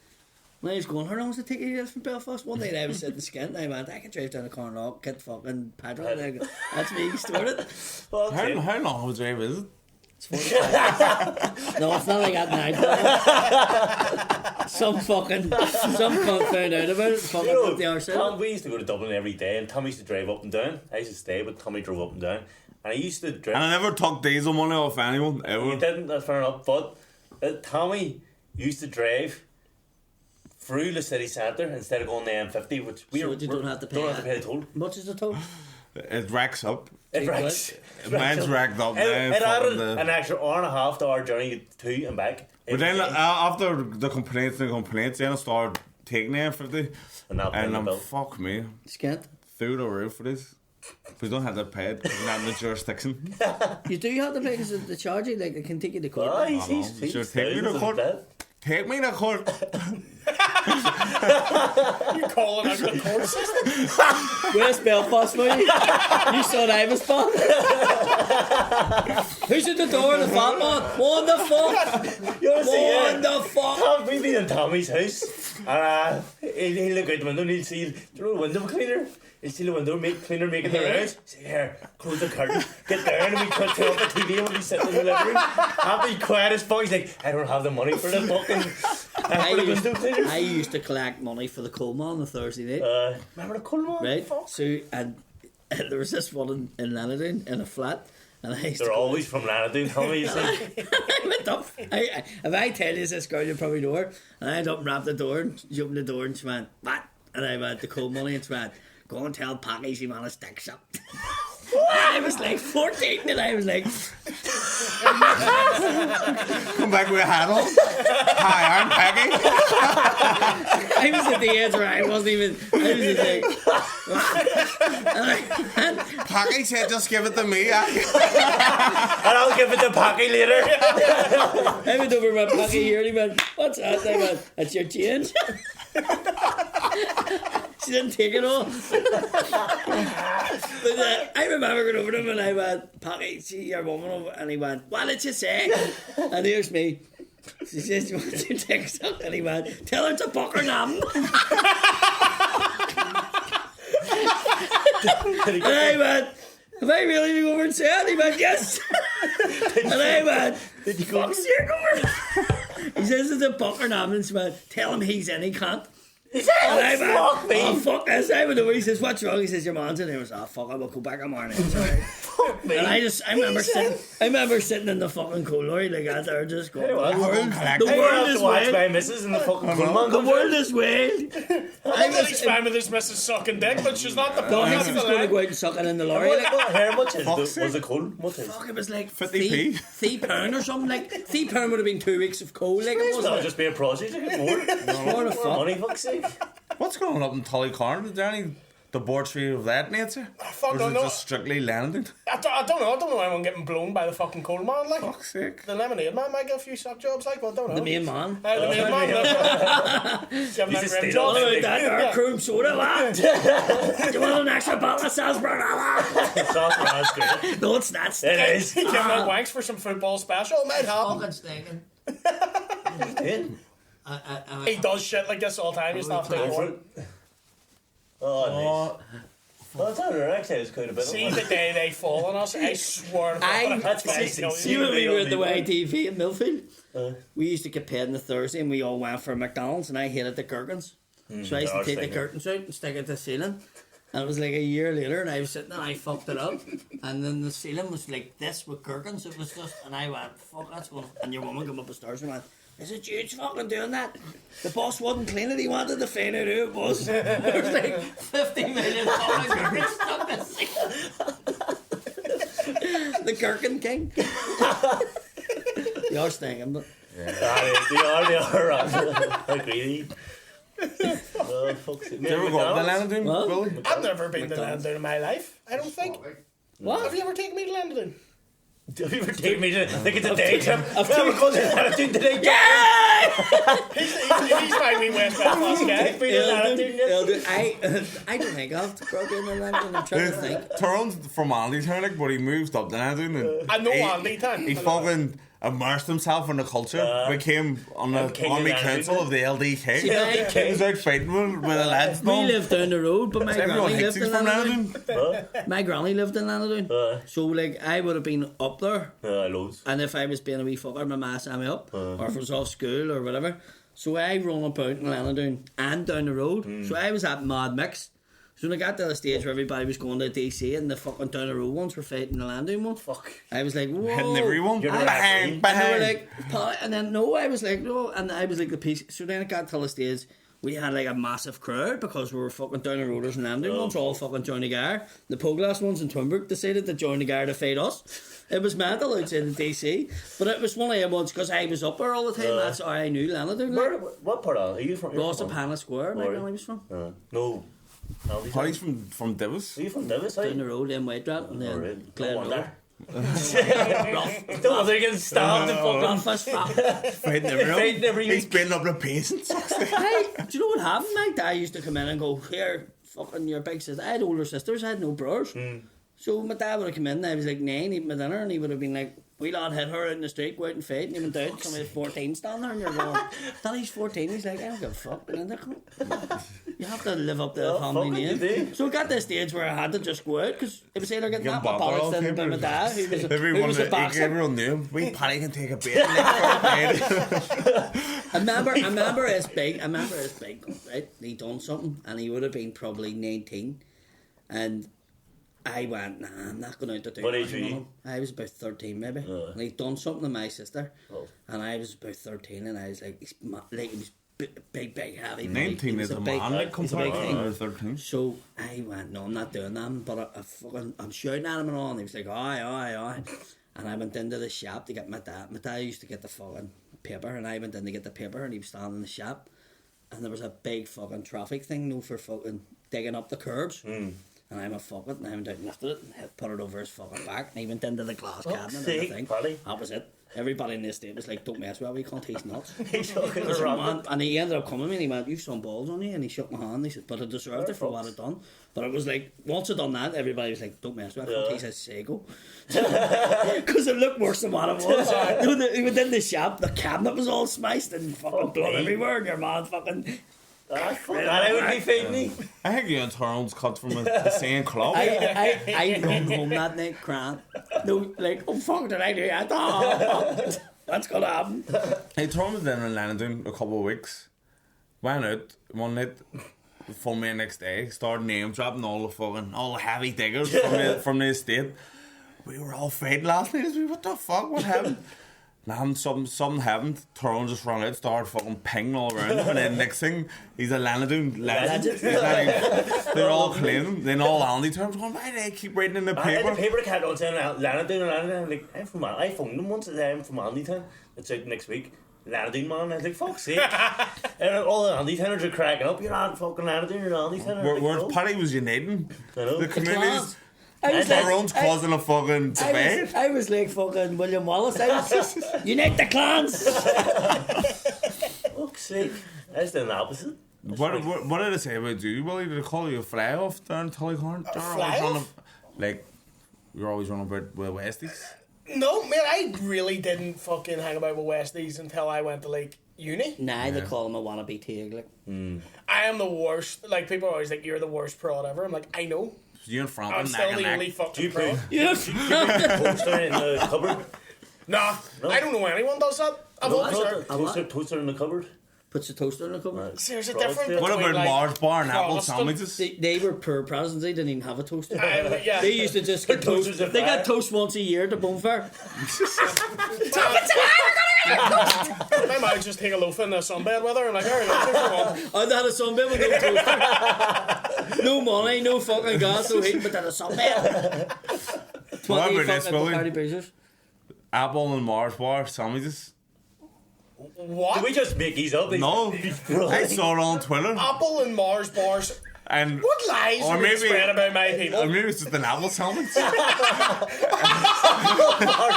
And I was going, how long does it take you to get from Belfast? One night I was sitting skint, and I went, I can drive down to Cornlock, get fucking petrol. And I go, that's me started. Well, okay. How long was drive is it? It's 45. No, it's not like that now. Some cunt found out about it. Fucking up the arse. Tom, we used to go to Dublin every day, and Tom used to drive up and down. I used to stay, but Tommy drove up and down. And I used to drive. And I never took diesel money off anyone, ever. You didn't, that's fair enough. But Tommy used to drive through the city centre instead of going the M50, which we don't have to pay. Don't have to pay the toll. Much is the toll? It racks up. It racks. Mine's racked up now. It added an extra hour and a half to our journey to and back. But then after the complaints, then I started taking the M50. And I'm fuck me. Skint. Through the roof for this. We don't have to pay it because we're not in the jurisdiction. You do have to pay because of the charging, like they can take you to court. Oh, Sure, take me to court. Take me to court. You calling out the court system? Where's Belfast, mate? You saw I was fun. Who's at the door? The fat man. What the fuck? You want to see What the fuck? Tom, we've been in Tommy's house, and he'll look out the window and he'll see the window cleaner. He'll see the window cleaner making the rounds. Say, here, close the curtain, get down, and we cut turn off the TV and we'll be sitting in the living room. I'll be quiet as fuck. He's like, I don't have the money for the fucking window cleaner. I used to collect money for the coal man on a Thursday night. Remember the coal man? Right? Fuck. So, and there was this one in Lanadine in a flat. And I used They're always from Lanadine, Tommy, you see. I went up. If I tell you this girl, you probably know her. And I went up and rapped the door, and she opened the door, and she went, what? And I went, the coal money, and she went, go and tell Packy she man a stick shop. I was like 14, and I was like, Come back with a hat on. Hi, I'm Peggy. I was at the age where I was just like, and Peggy said just give it to me. And I'll give it to Packy later. I went over my Packy here, and he went, what's that? I went, that's your change. She didn't take it all. But I remember going over to him and I went, Packy, see your woman over, and he went, what did you say? And here's me. She says, you want to take something? And he went, tell her to buck her nam. And I went, have I really been over and said? And he went, yes. And I went, Did you go? fuck's sake, over. He says it's a buck her nam, and she went, tell him he's in, he can't. He said, And I went, fuck me. oh fuck this. I went over, he says, what's wrong? He says, your man's in there. I was, oh fuck, I will go back tomorrow night. It's all right. Fuck me. And I remember sitting in the fucking coal lorry like that there, just going, Hey, what? the world I is have to watch wild. my missus in the fucking coal man. The world is wild. I was expanding this missus sucking dick, but she's not the No, point. he That's was the going to line. go out and suck it in the lorry. Like, How much is Fuck's was the coal? What is? fuck, it was like 50p. £3 or something. Like, £3 would have been 2 weeks of coal. Like, it It's not wasn't. just being prostitute, you get more. More the More fuck. money, fuck's sake. What's going on up in Tullycorn? Is there any debauchery of that nature? fuck, Or is I it know. just strictly landing? I don't know. I don't know anyone getting blown by the fucking coal man. Like, Fuck's sake. the lemonade man might get a few sock jobs. Like, well, I don't know. The main man. The main man. That's right. He's a steal. What about that dark cream soda, lad? Do you want an extra bottle of sarsaparilla? Sauce man's great. No, it's not. It is. Give him out wanks for some football special. It might happen. Fucking stinking. He does shit like this all the time. He's not doing one. Oh, nice. Well, it's under actually, it's quite a bit. See the day they fall on us, I swear to God. That's I nice. know See you. when we were at the YTV in Millfield? We used to get paid on the Thursday and we all went for McDonald's and I hated the curtains. So I used to take the curtains out and stick it to the ceiling. And it was like a year later and I was sitting and I fucked it up. And then the ceiling was like this with curtains. It was just, and I went, fuck, that's going. And your woman came up the stairs and went, is it you fucking doing that? The boss wouldn't clean it, he wanted to find out who it was. There was like 50 million fucking curtains stuck in the ceiling. The Gherkin King. They are stinking, but They are. I agree. Oh, fuck's sake. Did you ever go up the landing, What? Billy? I've never been to London in my life. I don't think. what? Have you ever taken me to London? Have you ever taken me to think it's a day trip? I've never gone to Lanadine today. He's my wee West Belfast guy. Take me to Lanadine yet? I don't think I've broken in London. I'm trying to think. Tyrone from Andy's here, like, but he moved up to landing and I know Andy, Tan. he fucking immersed himself in the culture, became on the King army of council of the LDK. See, I- He was out fighting with the lads. We lived down the road, but my Everyone granny hates lived he's in from Lanadoon. Lanadoon. My granny lived in Lanadoon. So, like, I would have been up there. Loads. And if I was being a wee fucker, my ma sent me up. Or if I was off school or whatever. So I run about in Lanadoon and down the road. So I was at Mad Mix. So when I got to the stage where everybody was going to DC and the fucking down the road ones were fighting the Lanadoon one. Fuck. I was like, whoa. Hitting everyone. You're Bang, not And they bang. were like, and then no, I was like, no, and I was like the piece. So then it got to the stage, we had like a massive crowd because we were fucking down the roaders and Lanadoon ones, all fucking joined the Gar. The Poglass ones in Twinbrook decided to join the Gar to fight us. It was mental outside in DC, but it was one of them ones because I was up there all the time. That's how I knew Lanadoon. Where, Like. what part of? Are you from? Rossapana Square, my Where? granny was from. No. Paddy's from Divis. Are you from Davis? Down the road in White Rat and then Alright. No Glen wonder. Road. Don't want to get stabbed and fucking Belfast fat. Fighting everyone. Fighting everyone. He's building up the pace and sucks. Hey, do you know what happened? My dad used to come in and go, here, fucking your big sister. I had older sisters, I had no brothers. So my dad would have come in and I was like 9 eating my dinner and he would have been like, we lad hit her out in the street, go out and fight, and he went out, somebody 14 standing there and you're going, Daddy's 14, he's like, I don't give a fuck. And then you have to live up to the family fuck it, you name. do. So it got to the stage where I had to just go out because it was either getting Get that my bother all bollocks in by came my in. dad, who was Everyone, a boxer. everyone knew him. We Paddy can take a bit. I I remember his big, right? He done something and he would have been probably 19 and I went, nah, I'm not going out to do What that, age were you? know. I was about 13 maybe. And he'd done something to my sister. Oh. And I was about 13 and I was like, he was big, heavy. 19 He was is a big- man. Like, he's a big compared thing. to 13. So I went, no, I'm not doing that. But I'm shouting at him and all. And he was like, aye. And I went into the shop to get my dad. My dad used to get the fucking paper. And I went in to get the paper. And he was standing in the shop. And there was a big fucking traffic thing, for fucking digging up the curbs. And I went, fuck it. And I went out and lifted it and put it over his fucking back. And he went into the glass cabinet and sake, everything. Paddy. That was it. Everybody in the estate was like, don't mess with it, we can't, he's nuts. He's fucking I said, around. "Man," and he ended up coming to me and he went, you've some balls on you, and he shook my hand. He said, but I deserved it for what I'd done. But it was like, once I'd done that, everybody was like, don't mess with it. He says, Sego. Because it looked worse than what it was. Within the shop, the cabinet was all smashed and fucking blood everywhere, and your man fucking... I would be fighting me. I think you and Tyrone cut from the same club. I run home that night crying. No, like, oh fuck, did I do that? Oh, that's gonna happen. Hey, Tyrone was in Lanadoon a couple of weeks. Went out one night, phoned me the next day, started name dropping all the heavy diggers from the estate. We were all fighting last night. What the fuck? What happened? Nah, something happened. Tyrone just ran out, started fucking pinging all around him, and then next thing, he's a Lanadoon legend. They're all claiming, then all Andy terms going, why do they keep writing in the In paper? the paper, kept on saying Lanadoon. Like, I phoned them once. I'm from Andytown. It's out next week. Lanadoon, man. I was like, fuck's sake. And all the Andytowners are cracking up. You're not fucking Lanadoon, you're Andytown. Where Paddy was uniting I know. the communities. I was like, Tyrone's causing a fucking debate. I was like fucking William Wallace. I was just, unite the clans. Fuck's sake. I was doing the opposite. What did I say about you, Willie? Did they call you a fly off down Tullycorn? fly off? Like, you're always running about with Westies. No, man, I really didn't fucking hang about with Westies until I went to, like, uni. Nah, they call him a wannabe Teague. Like. I am the worst. Like, people are always like, you're the worst prod ever. I'm like, I know. You and Franklin I'm neck still and the neck. only Do fucking you pro. put Yes. toaster in the cupboard? Nah, I don't know anyone does that. I've always heard. Toaster in the cupboard? Puts the toaster in the cupboard. See, there's a Cross difference it. What between, about like, Mars bar and apple Protestant- sandwiches? They were poor Protestants. They didn't even have a toaster. Yeah. They used to just get toast. Toasters are They fire. got toast once a year to bonfire. My mom just take a loaf in the sunbed with her. I'm like, alright, I'll take one. I had a sunbed with no toaster. No money, no fucking gas, no heat, but then a sunbed. 20 What about this, fucking Willie? Bacardi Breezers. Apple and Mars bar sandwiches? What? Did we just make these up? No. I saw it on Twitter. Apple and Mars bars. And What lies Or are maybe- being spread about my people? or maybe it's just an apple sandwich.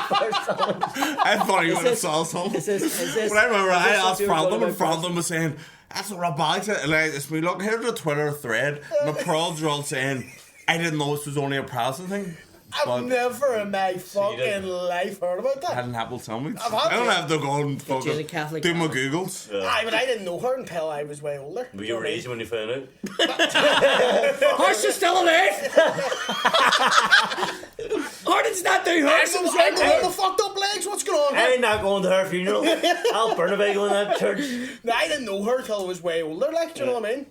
I thought you would have saw something. Is this, But I remember I asked something you're Franklin, talking and about? Franklin was saying, that's what Rabbi said. And it's me looking, here's the Twitter thread, and the prods are all saying, I didn't know this was only a Protestant thing. I've never in my fucking life heard about I had that. an apple sandwich. I've had I don't to. have to go and you the fucking Catholic do my Catholic. Googles. Aye, but I didn't know her until I was way older. Were you raised when you found out? Horse is still alive! How did not do horse? I'm all the fucked up legs. What's going on? I ain't not going to her funeral. I'll burn a big one in that church. No, I didn't know her till I was way older, like, do you know what I mean?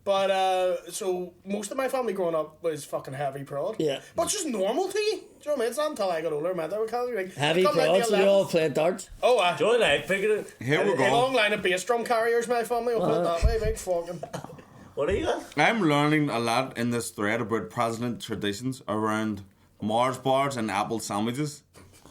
But, so, most of my family growing up was fucking heavy prod. Yeah. But it's just normal to you. Do you know what I mean? It's not until I got older, man, that we can't, like... Heavy come like prod, the so they 11th. all played darts. Oh, Join I figured it. Here we a go. long line of bass drum carriers, my family, will put it that way, big fucking... What are you got? I'm learning a lot in this thread about President traditions around Mars bars and apple sandwiches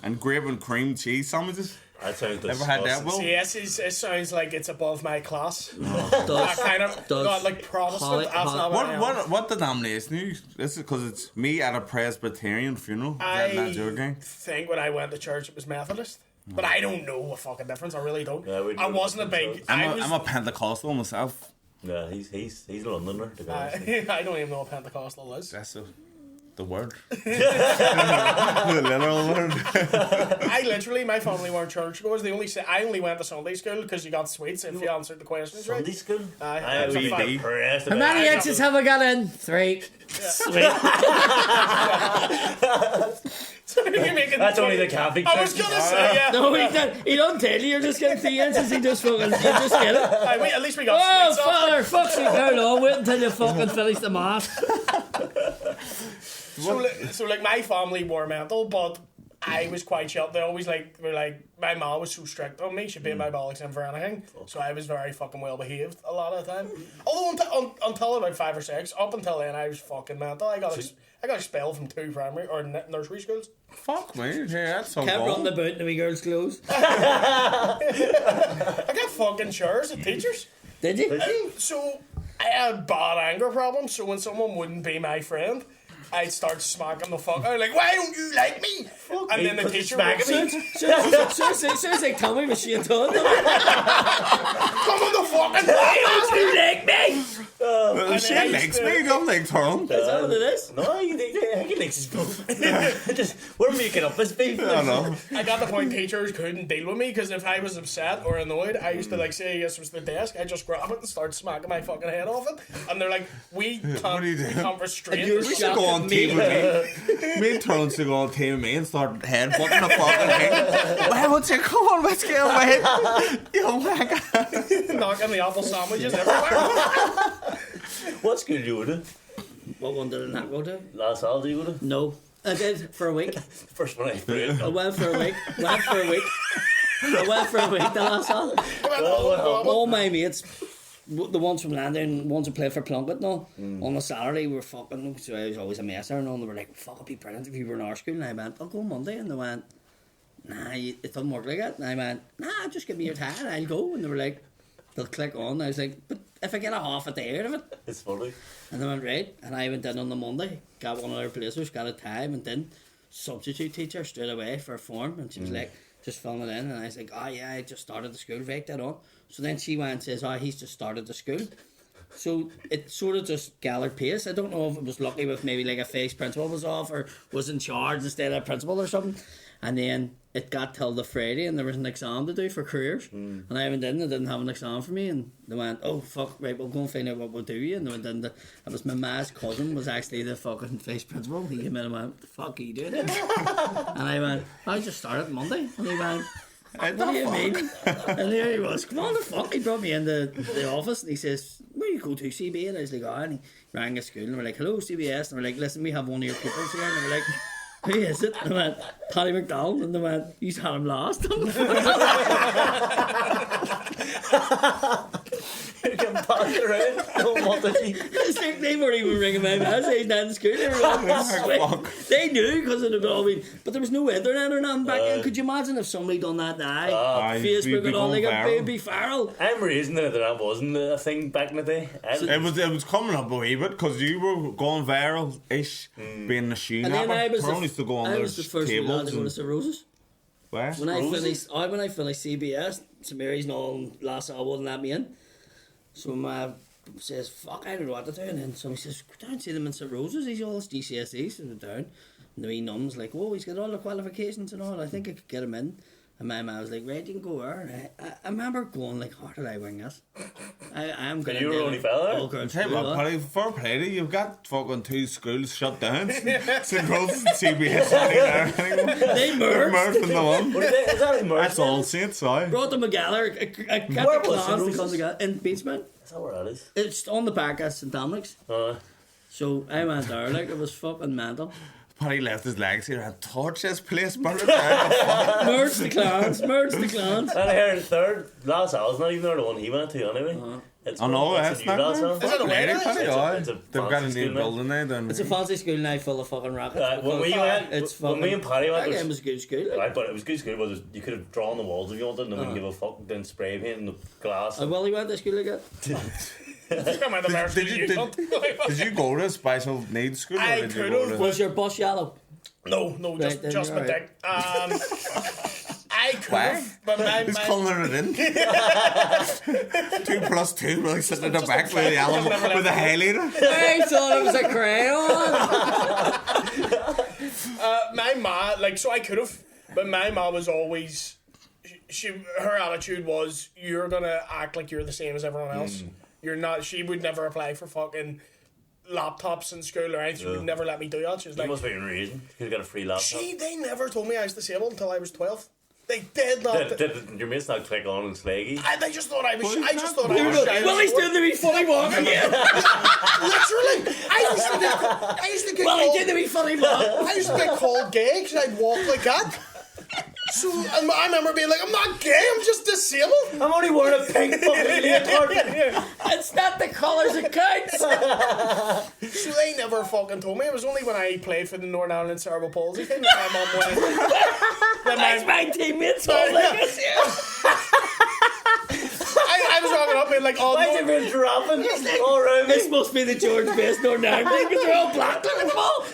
and grape and cream cheese sandwiches. That sounds Ever had that, Will? See, it sounds like it's above my class. Does, That kind of, does not like Protestant, Holly- that's not what I am. What denomination are you? This is because it's me at a Presbyterian funeral. That's your gang. think when I went to church it was Methodist. But I don't know a fucking difference, I really don't. Yeah, we I do. wasn't a big... I'm a Pentecostal myself. Yeah, he's a Londoner, to be honest. I don't even know what Pentecostal is. That's the word. The literal word. I literally, my family weren't churchgoers. I only went to Sunday school because you got sweets if you answered the questions right. Sunday school? Aye, I would be that's a impressed. How many I- inches have I got in? 3. Sweet. You're making That's only the Catholic I was church. gonna say, yeah. No, he don't tell you. You're just getting 3 inches. He just fucking, you just get it. Aye, at least we got Oh, sweets off. father, fuck's sake, hold on. Wait until you fucking finish the mass. So like my family were mental, but I was quite chill. They always were like my mom was so strict on me. She paid my bollocks in for anything, so I was very fucking well behaved a lot of the time. Although until about 5 or 6, up until then I was fucking mental. I got expelled from 2 primary or nursery schools. Fuck me. Yeah, that's so Kept cool. running the boot in the wee girl's clothes. I got fucking chairs at teachers. Did you? So I had bad anger problems. So when someone wouldn't be my friend, I'd start smacking the fuck out, like, why don't you like me? And then the Because teacher smack would me. Sounds like Tommy Machine Todd. come on the fucking You like me? She I likes used to- me. Don't like Tom. Is that what it is? No, he likes his beef. Just, we're making up his beef. I know. I got the point teachers couldn't deal with me because if I was upset or annoyed, I used to like say yes was the desk. I just grab it and start smacking my fucking head off it, and they're like, "We What do you do? can't restrain." And you're this." We should go on team with me. Me and Tyrone should go on team with me and start headbutting the fucking thing. Why would you come on? Let's get away. You my God. knocking the apple sandwiches everywhere. What school do you go to? What one did I not go to? La Salle do you go to? No. I did for a week. First one I played. I went for a week. I went for a week the last time. All my mates, the ones from London, ones who played for Plunkett and all, on a Saturday were fucking, so I was always a messer and all, and they were like, fuck, it'd be brilliant if you were in our school. And I went, I'll go Monday. And they went, nah, it doesn't work like that. And I went, nah, just give me your time and I'll go. And they were like, they'll click on. And I was like, but if I get a half a day out of it. It's funny. And they went, right. And I went in on the Monday, got one of their placers, got a time, and then substitute teacher straight away for a form. And she was like, just filling it in. And I was like, oh yeah, I just started the school, right that on. So then she went and says, oh, he's just started the school. So it sort of just gathered pace. I don't know if it was lucky with maybe like a face principal was off or was in charge instead of principal or something. And then it got till the Friday and there was an exam to do for careers. And I went in, they didn't have an exam for me. And they went, oh fuck, right, we'll go and find out what we'll do you. And they went in, it was my ma's cousin was actually the fucking vice principal. He came in and went, the fuck are you doing? And I went, I just started Monday. And he went, what do you mean? And there he was, come on the fuck. He brought me into the office and he says, where you go to, CBA? And I was like, oh, and he rang the school and we're like, hello CBS. And we're like, listen, we have one of your pupils here. And we're like, who is it? And I went, Paddy McDonald. And they went, you had him last. You can pass around. Don't want to see. It's like they weren't even ringing my bell saying down the school. They were all they knew because it had all been, but there was no internet or nothing back then. Could you imagine if somebody done that now? Facebook and all, like a baby viral. I'm raising that wasn't a thing back in the day. It was coming up a wee bit because you were going viral-ish, being a shoe And then I was, Tyrone used to go on I their was the first one tables to go to Sir Roses. West When I Roses. finished CBS, St Mary's and all last I wouldn't let me in. So my says, fuck, I don't know what to do. And then somebody says, go down and see them in St. Rose's. He's all his GCSEs. So we're down. And the wee nun's like, oh, he's got all the qualifications and all. I think I could get him in. And my mum was like, right, you can go there. And I remember going like, how did I wing this? I am going to you were only fella. Tell you what, Paddy, fair play to you. You've got fucking 2 schools shut down. St. Rose's and CBS aren't there anymore. They merged. In the one. Is that merged? That's All Saints, sorry. Brought them together. I kept Where the was clans St. to come together. In Beachmount. Is that where that is? It's on the back of St. Dominic's. So I went there, like, it was fucking mental. Paddy left his legs here and torched this place, burn it down. Merged the clans. And I heard third, last hour's not even there, the one he went to anyway. It's I know, it's that's a new not last there. hour. Is it a Lady, way Paddy, It's a- aye. it's a They've got a fancy new school now. building now. Then It's a fancy school now full of fucking rackets. When we went, it's when fucking, me and Paddy went, that there game was- was a good school. Right, but it was good school, but you could have drawn the walls if you wanted, and then give a fuck, then spray paint and the glass. Willie went to school again. Come on, the American Did you- youth did- hunt. Did you go to special needs school? Or I did you could go have, to... Was your bus yellow? No, Right, then just you're my right. dick. I could Why? have, but He's colouring it in. 2 plus 2, really sitting at the Just back a with the fact. element, with the highlighter. I thought it was a crayon. my ma, like, so I could have, but my ma was always, her attitude was, you're gonna act like you're the same as everyone else. You're not. She would never apply for fucking laptops in school or anything. She would never let me do that. She was You like, must be in reason. You could have got a free laptop. they never told me I was disabled until I was 12. They did not. Did your mates not click on and slaggy? They just thought I was. I just thought I was. Willie's doing the wee funny walk again. Literally, I used to get Willie called. did the wee funny walk. I used to get called gay because I'd walk like that. So and I remember being like, I'm not gay, I'm just disabled. I'm only wearing a pink fucking leotard. It's not the colours it counts. So they never fucking told me. It was only when I played for the Northern Ireland Cerebral Palsy thing that my mum went. That's my teammates all like us here. I was walking up and like, oh, Why is no, it dropping all around This me? must be the George Best Northern Ireland thing because they're all black looking ball.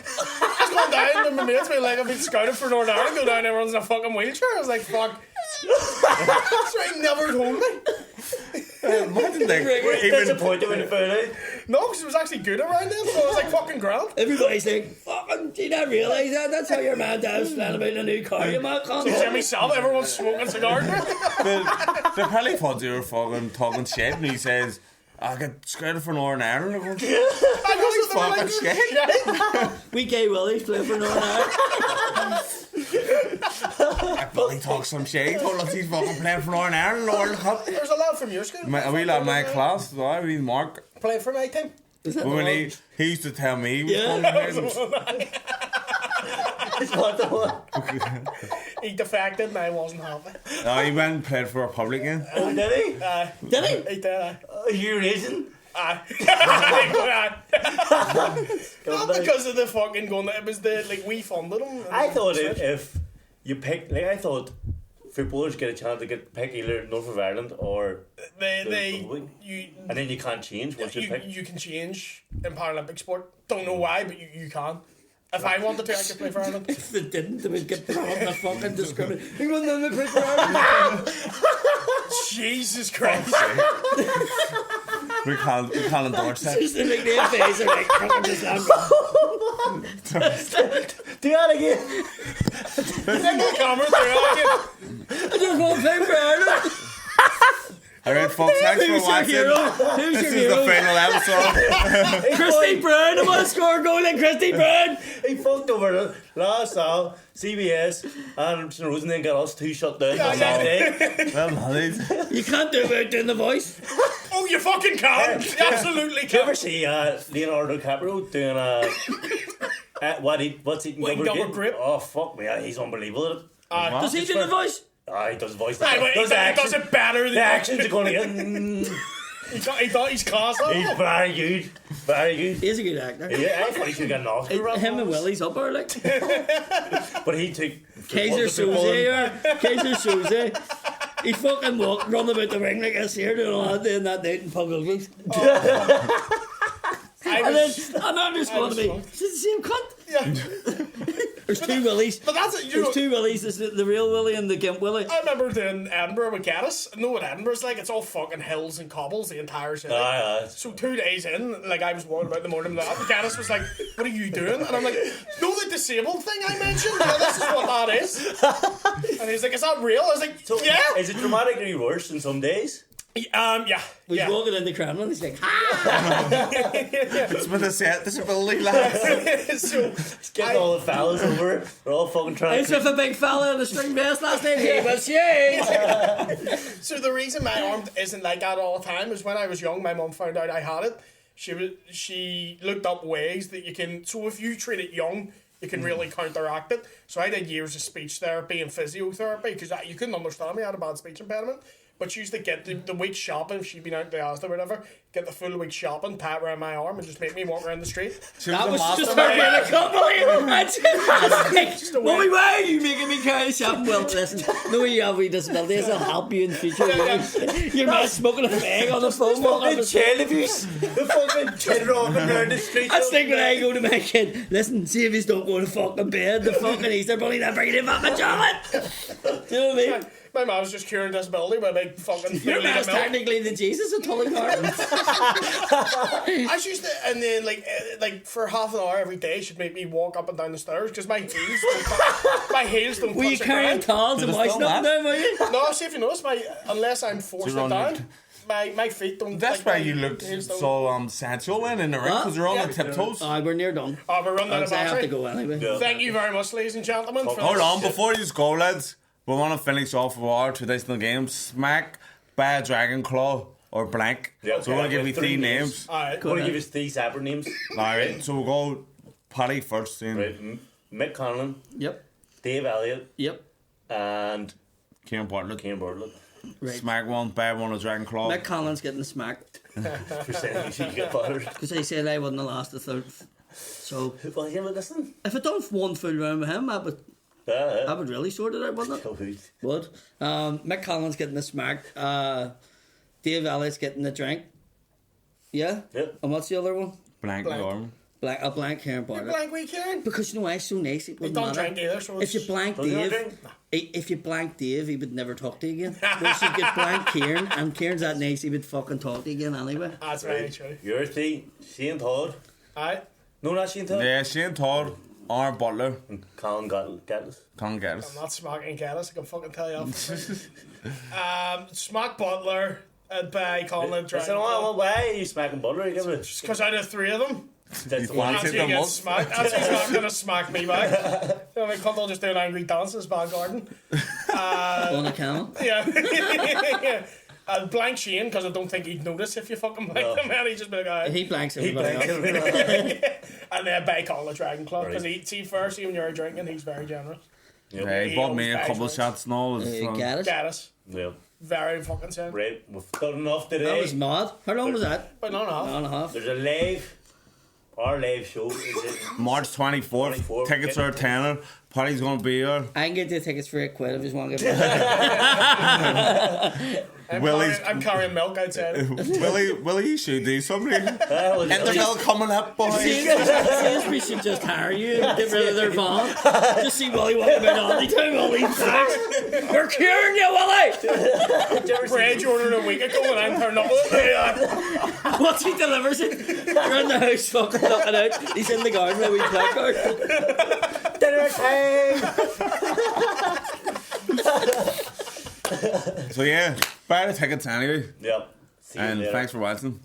I was going down and my mates were like, I've been scouted for Northern Ireland, go down, everyone's in a fucking wheelchair. I was like, fuck. So I never told me. Imagine they even... Disappointed when you found out. No, because it was actually good around then, so I was like fucking grand. Everybody's like, fucking, do you not realise that? That's how your man dad's planning about a new car you might come. Jimmy Sal, everyone's smoking cigars. They probably thought you were fucking talking shit, and he says, I get scouted for Northern Ireland. I'm going, fucking shit. We gay Willies play for Northern Ireland. Billy talks some shit. He told us he's fucking playing for Northern Ireland, World Cup. There's a lad from your school. A wee lad in my class, I mean Mark. Playing for my team. When he used to tell me he was Yeah. going to What the one? He defected and I wasn't happy. No, he went and played for Republican. Oh, did he? Did he? He did. You Asian? Not because of the fucking gun. It was the like we funded him. I thought if you pick, like I thought, footballers get a chance to get pick either North of Ireland or you and then you can't change once you pick. you can change in Paralympic sport. Don't know why, but you can. If I wanted to, I could play for Ireland. If they didn't, they would get put on the fucking discrimination. He wouldn't have been for Ireland. Jesus Christ! We can't endorse that. Just to make their face and like, fucking just have Do that again. Then the camera through it. I just want to play for Ireland. Alright, folks, thanks for Who's your watching. hero? Who's This your is the hero? final episode. Christy Brown. I want to score a goal like Christy Brown. He fucked over the last hour, CBS, and St. Rosen then got us 2 shut down on that day. Well, buddies. You can't do it without doing the voice. Oh, you fucking can! You absolutely Did you ever can! see Leonardo DiCaprio doing what's he? Wing double grip? Oh fuck me, he's unbelievable at it. Does he do the voice? He does voice. Aye, but Does he the action. does it better The than actions are going to get. he thought he's class. He's very good. Very good. He's a good actor. Yeah, I thought he should get an Oscar. for that Him and one. Willie's up there like But he took Kaiser Soze. Kaiser Soze. He fucking run about the ring like this here doing all that doing that night in public. And then I'm just going to be, was is it the same cunt? Yeah. There's two Willies. But that's it. There's two Willies. There's the real Willie and the Gimp Willie. I remember doing Edinburgh with Gaddis. I know what Edinburgh's like. It's all fucking hills and cobbles, the entire city. So 2 days in, like I was walking about in the morning, and Gaddis was like, "What are you doing?" And I'm like, "No, the disabled thing I mentioned. Yeah, this is what that is." And he's like, "Is that real?" I was like, So "Yeah." is it dramatically worse in some days? Yeah. He's Yeah. walking in the Kremlin. He's like, "Ah!" It's with a set disability, lads. So Getting all the fellas over. They're all fucking trying He's with a big fella in a string vest last night. He was huge. So the reason my arm isn't like that all the time is when I was young, my mum found out I had it. She looked up ways that you can. So if you treat it young, you can really counteract it. So I did years of speech therapy and physiotherapy because you couldn't understand me. I had a bad speech impairment. But she used to get the week shopping, if she'd been out to Asda or whatever, get the full week shopping, pat around my arm, and just make me walk around the street. That was just her being a couple. That's fantastic. Mommy, why are you making me carry shopping? Well, listen, no, you have wee disabilities. I'll help you in future. You're not smoking a fag on the phone. fucking child abuse. The fucking kid walking around the street. I think when I go to my kid, listen, see if he's don't go to fucking bed, the fucking Easter bunny not bringing him up my chocolate. Do you know what I mean? My mum was just curing disability with a big fucking Your litre man's of milk. technically the Jesus of Tully Garden. I used to, and then like for half an hour every day, she'd make me walk up and down the stairs because my heels don't Were you touch the carrying ground. towels and washing up and down, were you? No, see if you notice, unless I'm forced you're it on down, my feet don't. That's like, why my you looked heels don't- so sensual in the ring because you're on Yeah. the tiptoes. We're near done. Oh, we're running out of I have to battery. go anyway. Yeah. Thank you very much, ladies and gentlemen. For Hold this. on, before you go, lads, we want to finish off with our traditional game: smack, by a dragon claw, or blank. Yeah, So we're gonna okay, give you with three three names. names. Alright. I'm going to give us 3 separate names. Alright, so we'll go Paddy first. Then Right. Mick Conlon, Yep. Dave Elliott, Yep. and Kieran Bartlett. Kane Bartlett. Right. Smack one, bad one, a dragon claw. Mick Collins getting smacked Percentage you get buttered. because they said I wouldn't have lost the third. So Well, yeah, but listen. if I done one full round with him, I would really sort it out, wouldn't it? Would. Mick Collins getting the smack. Dave Elliott's getting the drink. Yeah? Yep. And what's the other one? Blank, Blank. arm. A blank Karen Bartlett. Blank weekend. Because you know why he's so nice, it He wouldn't don't matter. drink either, so If you it's... blank Does he not Dave, drink? if you blank Dave, he would never talk to you again. Whereas you get blank Kieran, and Kieran's that nice, he would fucking talk to you again anyway. That's very true. Your 3, Shane Todd. Alright. No, not Shane Todd. Yeah, Shane Todd, Aaron Butler, And Colin Gatlis. can't get I'm us. not smacking Gaddis, I can fucking tell you off. Smack Butler by Colin Listen, why are you smacking Butler? Give it. Just because out of 3 of them, That's the one. Hit Anthony them gets once. smacked. Anthony's not going to smack me back. You know, my cunt will just do an angry dance in his back garden. On a camel. Yeah. Blank Shane, because I don't think he'd notice if you fucking blank him, and he'd just be like, alright. He blanks He everybody else. blanks. And then by Colin the Dragon Club, because Right. see first, when you're drinking, he's very generous. Yeah, he bought me a couple of shots and all. Get it? Gaddis, Yeah. very fucking sound. Right, we've done enough today. That was mad. How long was that? But no, An hour no. and a half. There's our live show is in March 24th. 24th. Tickets are a tenner. Paddy's gonna be here. I can get the tickets for £8 if you want to get Willie's- I'm carrying milk outside. Willie, you should do something. well, Interval coming up, boys. we should just hire you and get rid of their van. Just see Willie walking about all the time, all these facts. We're curing you, Willie! Bread you ordered a week ago and I'm turning up with it. Once he delivers it, you're in the house fucking looking out. He's in the garden with a wee placard. dinner time. So yeah, buy the tickets anyway. Yep. See you And later. thanks for watching.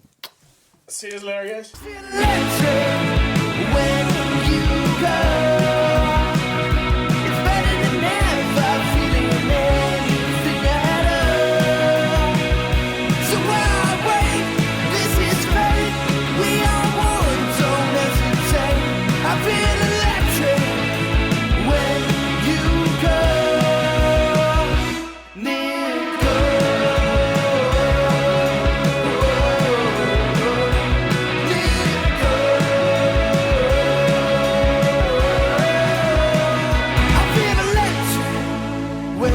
See you later, guys. When you go. When